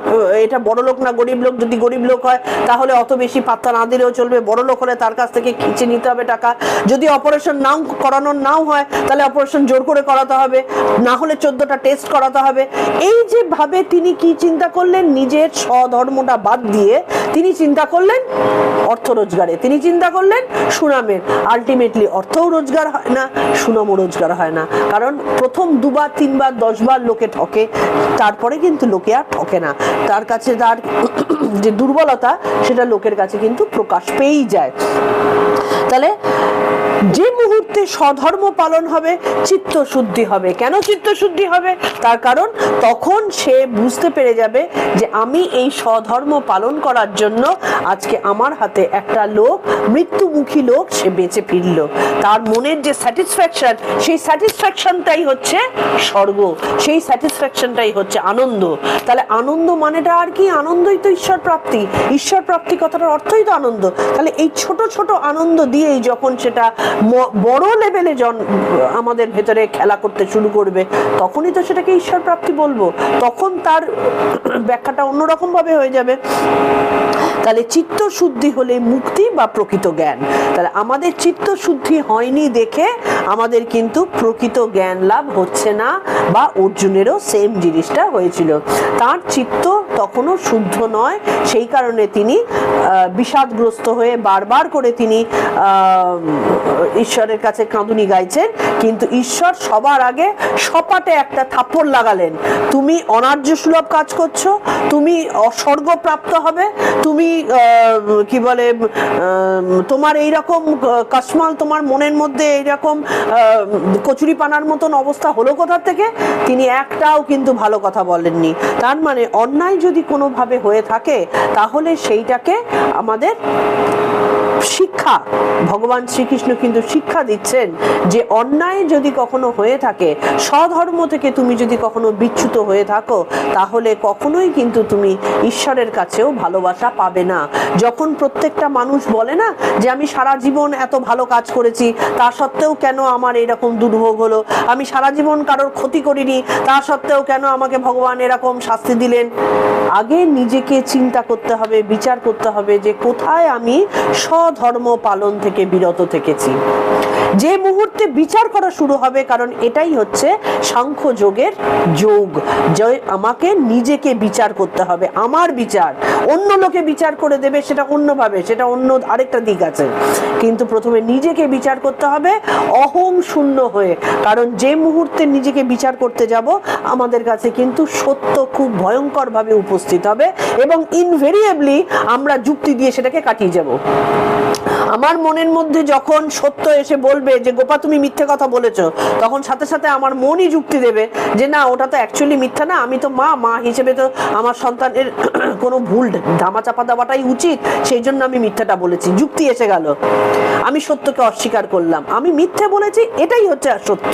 এটা বড় লোক না গরিব লোক, যদি গরিব লোক হয় তাহলে অত বেশি পাত্তা না দিলেও চলবে, বড় লোক হলে তার কাছ থেকে খিচে নিতে হবে টাকা, যদি অপারেশন নাও করানোর নাও হয় তাহলে অপারেশন জোর করে করাতে হবে, না হলে 14টা টেস্ট করাতে হবে। এই যে ভাবে তিনি কি চিন্তা করলেন? নিজের স্বধর্মটা বাদ দিয়ে তিনি চিন্তা করলেন অর্থ রোজগারে, তিনি চিন্তা করলেন সুনামের। আলটিমেটলি অর্থও রোজগার হয় না, সুনামও রোজগার হয় না। কারণ প্রথম 2 বার 3 বার 10 বার লোকে ঠকে, তারপরে কিন্তু লোকে আর ঠকে না। তার কাছে তার যে দুর্বলতা সেটা লোকের কাছে কিন্তু প্রকাশ পেয়েই যায়। তাহলে যে মুহূর্তে স্বধর্ম পালন হবে, চিত্তশুদ্ধি হবে। কেন চিত্তশুদ্ধি হবে? তার কারণ তখন সে বুঝতে পেরে যাবে যে আমি এই স্বধর্ম পালন করার জন্য আজকে আমার হাতে একটা লোক, মৃত্যুমুখী লোক, সে বেঁচে ফিরল। তার মনের যে স্যাটিসফ্যাকশন, সেই স্যাটিসফ্যাকশনটাই হচ্ছে স্বর্গ, সেই স্যাটিসফ্যাকশনটাই হচ্ছে আনন্দ। তাহলে আনন্দ মানেটা আর কি? আনন্দই তো ঈশ্বর প্রাপ্তি। ঈশ্বর প্রাপ্তি কথাটার অর্থই তো আনন্দ। তাহলে এই ছোট ছোট আনন্দ দিয়েই যখন সেটা বড় লেভেলে আমাদের ভেতরে খেলা করতে শুরু করবে, তখনই তো সেটাকে ঈশ্বর প্রাপ্তি বলবো। তখন তার ব্যাখ্যাটা অন্যরকম ভাবে হয়ে যাবে। তাহলে চিত্ত শুদ্ধি হলে মুক্তি বা প্রকৃত জ্ঞান। তাহলে আমাদের চিত্ত শুদ্ধি হয়নি দেখে আমাদের কিন্তু প্রকৃত জ্ঞান লাভ হচ্ছে না, বা অর্জুনেরও সেম জিনিসটা হয়েছিল, তার চিত্ত তখনও শুদ্ধ নয়, সেই কারণে তিনি বিষাদগ্রস্ত হয়ে বারবার করে তিনি ঈশ্বরের কাছে কাঁদুনি গাইছেন। কিন্তু ঈশ্বর সবার আগে সপাটে একটা থাপ্পড় লাগালেন, তুমি অনার্য সুলভ কাজ করছো, তুমি অস্বর্গ প্রাপ্ত হবে, তুমি কি বলে তোমার এইরকম কাশমাল, তোমার মনের মধ্যে এইরকম কচুরি পানার মতন অবস্থা হলো কোথা থেকে। তিনি একটাও কিন্তু ভালো কথা বলেননি। তার মানে অন্যায় যদি কোনোভাবে হয়ে থাকে তাহলে সেইটাকে আমাদের শিক্ষা, ভগবান শ্রীকৃষ্ণ কিন্তু শিক্ষা দিচ্ছেন যে অন্যায় যদি কখনো হয়ে থাকে, স্বধর্ম থেকে তুমি যদি কখনো বিচ্যুত হয়ে থাকো, তাহলে কখনোই কিন্তু তুমি ঈশ্বরের কাছেও ভালোবাসা পাবে না। যখন প্রত্যেকটা মানুষ বলে না যে আমি সারা জীবন এত ভালো কাজ করেছি, তা সত্ত্বেও কেন আমার এরকম দুর্ভোগ হলো, আমি সারা জীবন কারোর ক্ষতি করিনি, তা সত্ত্বেও কেন আমাকে ভগবান এরকম শাস্তি দিলেন। আগে নিজেকে চিন্তা করতে হবে, বিচার করতে হবে যে কোথায় আমি স্বধর্ম পালন থেকে বিরত থেকেছি। যে মুহূর্তে বিচার করা শুরু হবে, কারণ এটাই হচ্ছে সাংখ্য যোগের যোগ, যে আমাকে নিজেকে বিচার করতে হবে। আমার বিচার, অন্য লোকে বিচার করে দেবে সেটা অন্যভাবে, সেটা অন্য আরেকটা দিক আছে, কিন্তু প্রথমে নিজেকে বিচার করতে হবে অহং শূন্য হয়ে। কারণ যে মুহূর্তে নিজেকে বিচার করতে যাব, আমাদের কাছে কিন্তু সত্য খুব ভয়ঙ্করভাবে উপস্থিত হবে, এবং ইনভেরিয়েবলি আমরা যুক্তি দিয়ে সেটাকে কাটিয়ে যাব। আমার মনের মধ্যে যখন সত্য এসে বলবে যে গোপা তুমি মিথ্যে কথা বলেছো, তখন সাথে সাথে আমার মনই যুক্তি দেবে যে না, ওটা তো অ্যাকচুয়ালি মিথ্যা না, আমি তো মা হিসেবে তো আমার সন্তানের কোনো ভুল ধামাচাপা দেওয়াটাই উচিত, সেই জন্য আমি মিথ্যাটা বলেছি। যুক্তি এসে গেল, আমি সত্যকে অস্বীকার করলাম, আমি মিথ্যে বলেছি, এটাই হচ্ছে সত্য।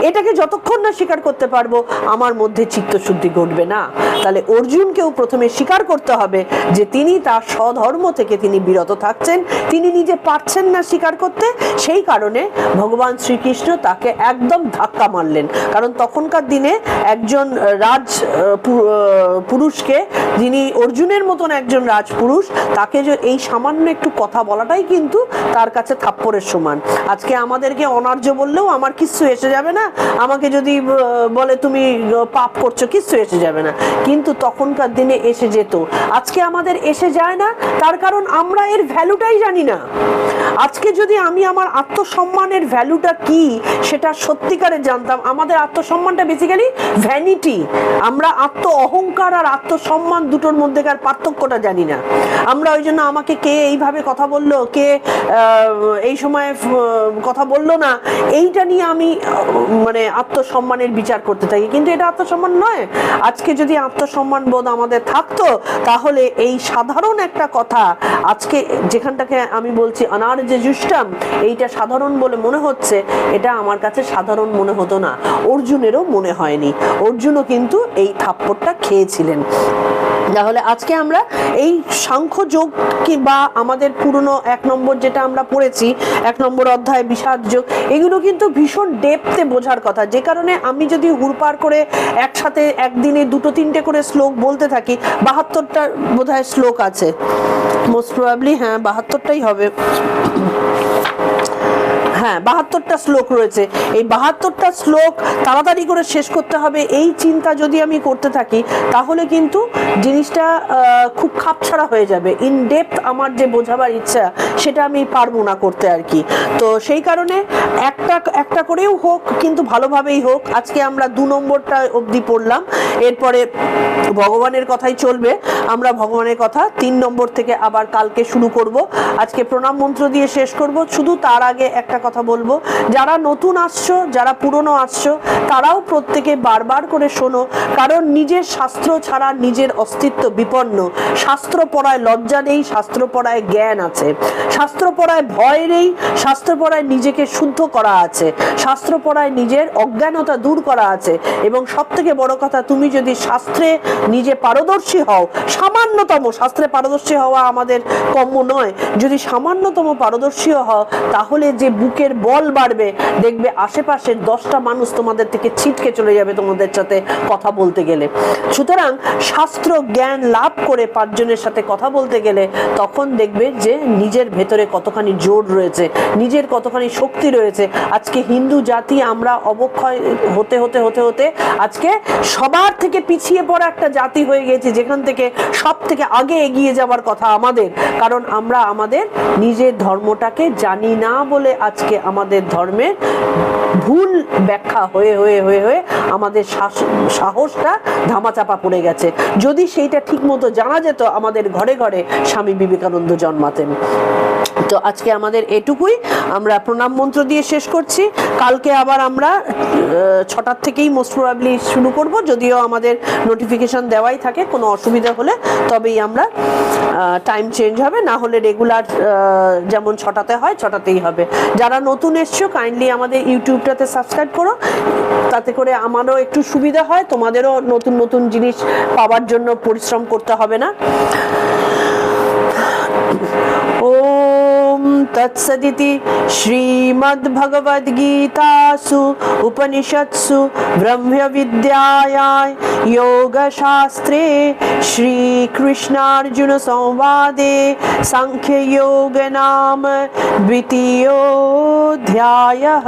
এটাকে যতক্ষণ না স্বীকার করতে পারবো আমার মধ্যে চিত্তশুদ্ধি ঘটবে না। তাহলে অর্জুনকেও প্রথমে স্বীকার করতে হবে যে তিনি তার স্বধর্ম থেকে তিনি বিরত থাকছেন, তিনি নিজে পারছেন না স্বীকার করতে, সেই কারণে ভগবান শ্রীকৃষ্ণ তাকে একদম ধাক্কা মারলেন। কারণ তখনকার দিনে একজন রাজ পুরুষকে, যিনি অর্জুনের মতন একজন রাজপুরুষ, তাকে যে এই সামান্য একটু কথা বলাটাই কিন্তু তার কাছে থাপ্পড়ের সমান। আজকে আমাদেরকে অনার্য বললেও আমার কিচ্ছু এসে যাবে না, আমাকে যদি বলে তুমি পাপ করছো কিচ্ছু এসে যাবে না, কিন্তু তখনকার দিনে এসে যেত। আজকে আমাদের এসে যায় না, তার কারণ আমরা এর ভ্যালুটাই জানি না। আজকে যদি আমি আমার আত্মসম্মানের ভ্যালুটা কি সেটা সত্যিকারের জানতাম, আমাদের আত্মসম্মানটা বেসিক্যালি ভ্যানিটি। আমরা আত্ম অহংকার আর আত্মসম্মান দুটোর মধ্যেকার পার্থক্যটা জানি না। আমরা ওই জন্য আমাকে কে এইভাবে কথা বললো, কে এই সময় কথা বললো না, এইটা নিয়ে আমি মানে আত্মসম্মানের বিচার করতে থাকি, কিন্তু এটা আত্মসম্মান নয়। আজকে যদি আত্মসম্মান বোধ আমাদের থাকতো, তাহলে এই সাধারণ একটা কথা, আজকে যেখানটাকে আমি বলছি অনার্য জুষ্টম, এইটা সাধারণ বলে মনে হচ্ছে, এটা আমার কাছে সাধারণ মনে হতো না, অর্জুনেরও মনে হয়নি। অর্জুনও কিন্তু এই থাপ্পড়টা খেয়েছিলেন। তাহলে আজকে আমরা এই সাংখ্য যোগ বা আমাদের পুরনো 1 নম্বর যেটা আমরা পড়েছি, 1 নম্বর অধ্যায় বিষাদ যোগ, এগুলো কিন্তু ভীষণ ডেপথে বোঝার কথা। যে কারণে আমি যদি হুড়পাড় করে একসাথে একদিনে 2-3টে করে শ্লোক বলতে থাকি, 72টা বোধহয় শ্লোক আছে, মোস্ট প্রবাবলি, হ্যাঁ 72টাই হবে, হ্যাঁ 72টা শ্লোক রয়েছে। এই 72টা শ্লোক তাড়াতাড়ি করে শেষ করতে হবে, এই চিন্তা যদি আমি করতে থাকি, তাহলে কিন্তু জিনিসটা খুব খাপছাড়া হয়ে যাবে। ইন ডেপথ আমার যে বোঝাবার ইচ্ছা, সেটা আমি পারবো না করতে আর কি। তো সেই কারণে একটা করেও হোক, কিন্তু ভালোভাবেই হোক। আজকে আমরা 2 নম্বরটা অবধি পড়লাম, এরপরে ভগবানের কথাই চলবে। আমরা ভগবানের কথা 3 নম্বর থেকে আবার কালকে শুরু করব। আজকে প্রণাম মন্ত্র দিয়ে শেষ করব। শুধু তার আগে একটা কথা বলবো, যারা নতুন আসছো, যারা পুরনো আসছো, তারাও প্রত্যেকে বারবার করে শোনো, কারণ নিজের শাস্ত্র ছাড়া নিজের অস্তিত্ব বিপন্ন। শাস্ত্র পড়ায় লজ্জা নেই, শাস্ত্র পড়ায় জ্ঞান আছে, শাস্ত্র পড়ায় ভয় নেই, শাস্ত্র পড়ায় নিজেকে শুদ্ধ করা আছে, শাস্ত্র পড়ায় নিজের অজ্ঞানতা দূর করা আছে। এবং সব থেকে বড় কথা, তুমি যদি শাস্ত্রে নিজে পারদর্শী হও, সামান্যতম, শাস্ত্রে পারদর্শী হওয়া আমাদের কম্য নয়, যদি সামান্যতম পারদর্শী হও, তাহলে যে বুক বুকের বল বাড়বে, দেখবে আশেপাশের 10টা মানুষ তোমাদের থেকে ছিটকে চলে যাবে তোমাদের সাথে কথা বলতে গেলে। সুতরাং শাস্ত্র জ্ঞান লাভ করে 5 জনের সাথে কথা বলতে গেলে তখন দেখবে যে নিজের ভেতরে কতখানি জোর রয়েছে, নিজের কতখানি শক্তি রয়েছে। আজকে হিন্দু জাতি আমরা অবক্ষয় হতে হতে হতে হতে আজকে সবার থেকে পিছিয়ে পড়া একটা জাতি হয়ে গেছে, যেখান থেকে সব থেকে আগে এগিয়ে যাওয়ার কথা আমাদের। কারণ আমরা আমাদের নিজের ধর্মটাকে জানি না বলে আজকে আমাদের ধর্মের ভুল ব্যাখ্যা হয়ে হয়ে হয়ে হয়ে আমাদের সাহসটা ধামাচাপা পড়ে গেছে। যদি সেইটা ঠিক মতো জানা যেত, আমাদের ঘরে ঘরে স্বামী বিবেকানন্দ জন্মাতেন। তো আজকে আমাদের এটুকুই, আমরা প্রণাম মন্ত্র দিয়ে শেষ করছি। কালকে আবার আমরা 6টার থেকেই মোস্ট প্রবাবলি শুরু করব, যদিও আমাদের নোটিফিকেশন দেওয়াই থাকে, কোনো অসুবিধা হলে তবেই আমরা টাইম চেঞ্জ হবে, না হলে রেগুলার যেমন 6টাতে হয় 6টাতেই হবে। যারা নতুন এসছো কাইন্ডলি আমাদের ইউটিউবটাতে সাবস্ক্রাইব করো, তাতে করে আমারও একটু সুবিধা হয়, তোমাদেরও নতুন নতুন জিনিস পাওয়ার জন্য পরিশ্রম করতে হবে না। ओम तत्सदिति श्रीमद्भगवद्गीतासु उपनिषत्सु ब्रह्मविद्यायां योगशास्त्रे श्रीकृष्णार्जुन संवादे सांख्ययोग नाम द्वितीयोऽध्यायः।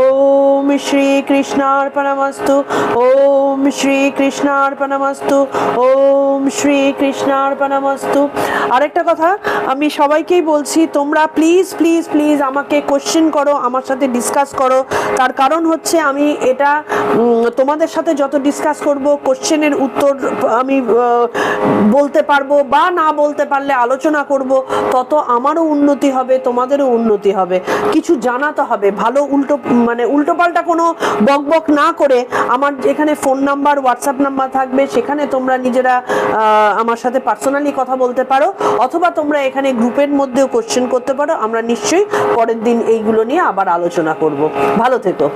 ओम श्रीकृष्णार्पणमस्तु, ओम श्रीकृष्णार्पणमस्तु, ओम श्रीकृष्णार्पणमस्तु। আরেকটা কথা আমি সবাইকেই বলছি, তোমরা প্লিজ প্লিজ প্লিজ আমাকে কোশ্চেন করো, আমার সাথে ডিসকাস করো। তার কারণ হচ্ছে আমি এটা তোমাদের সাথে যত ডিসকাস করব, কোশ্চেনের উত্তর আমি বলতে পারবো বা না বলতে পারলে আলোচনা করব, তত আমারও উন্নতি হবে, তোমাদেরও উন্নতি হবে। কিছু জানাতে হবে, ভালো উল্টো পাল্টা কোনো বকবক না করে আমার এখানে ফোন নাম্বার, হোয়াটসঅ্যাপ নাম্বার থাকবে, সেখানে তোমরা নিজেরা আমার সাথে পার্সোনালি কথা বলতে পারো, অথবা তোমরা এখানে গ্রুপের মধ্যেও কোশ্চেন করতে পারো। আমরা নিশ্চয়ই পরের দিন এইগুলো নিয়ে আবার আলোচনা করব। ভালো থেকো।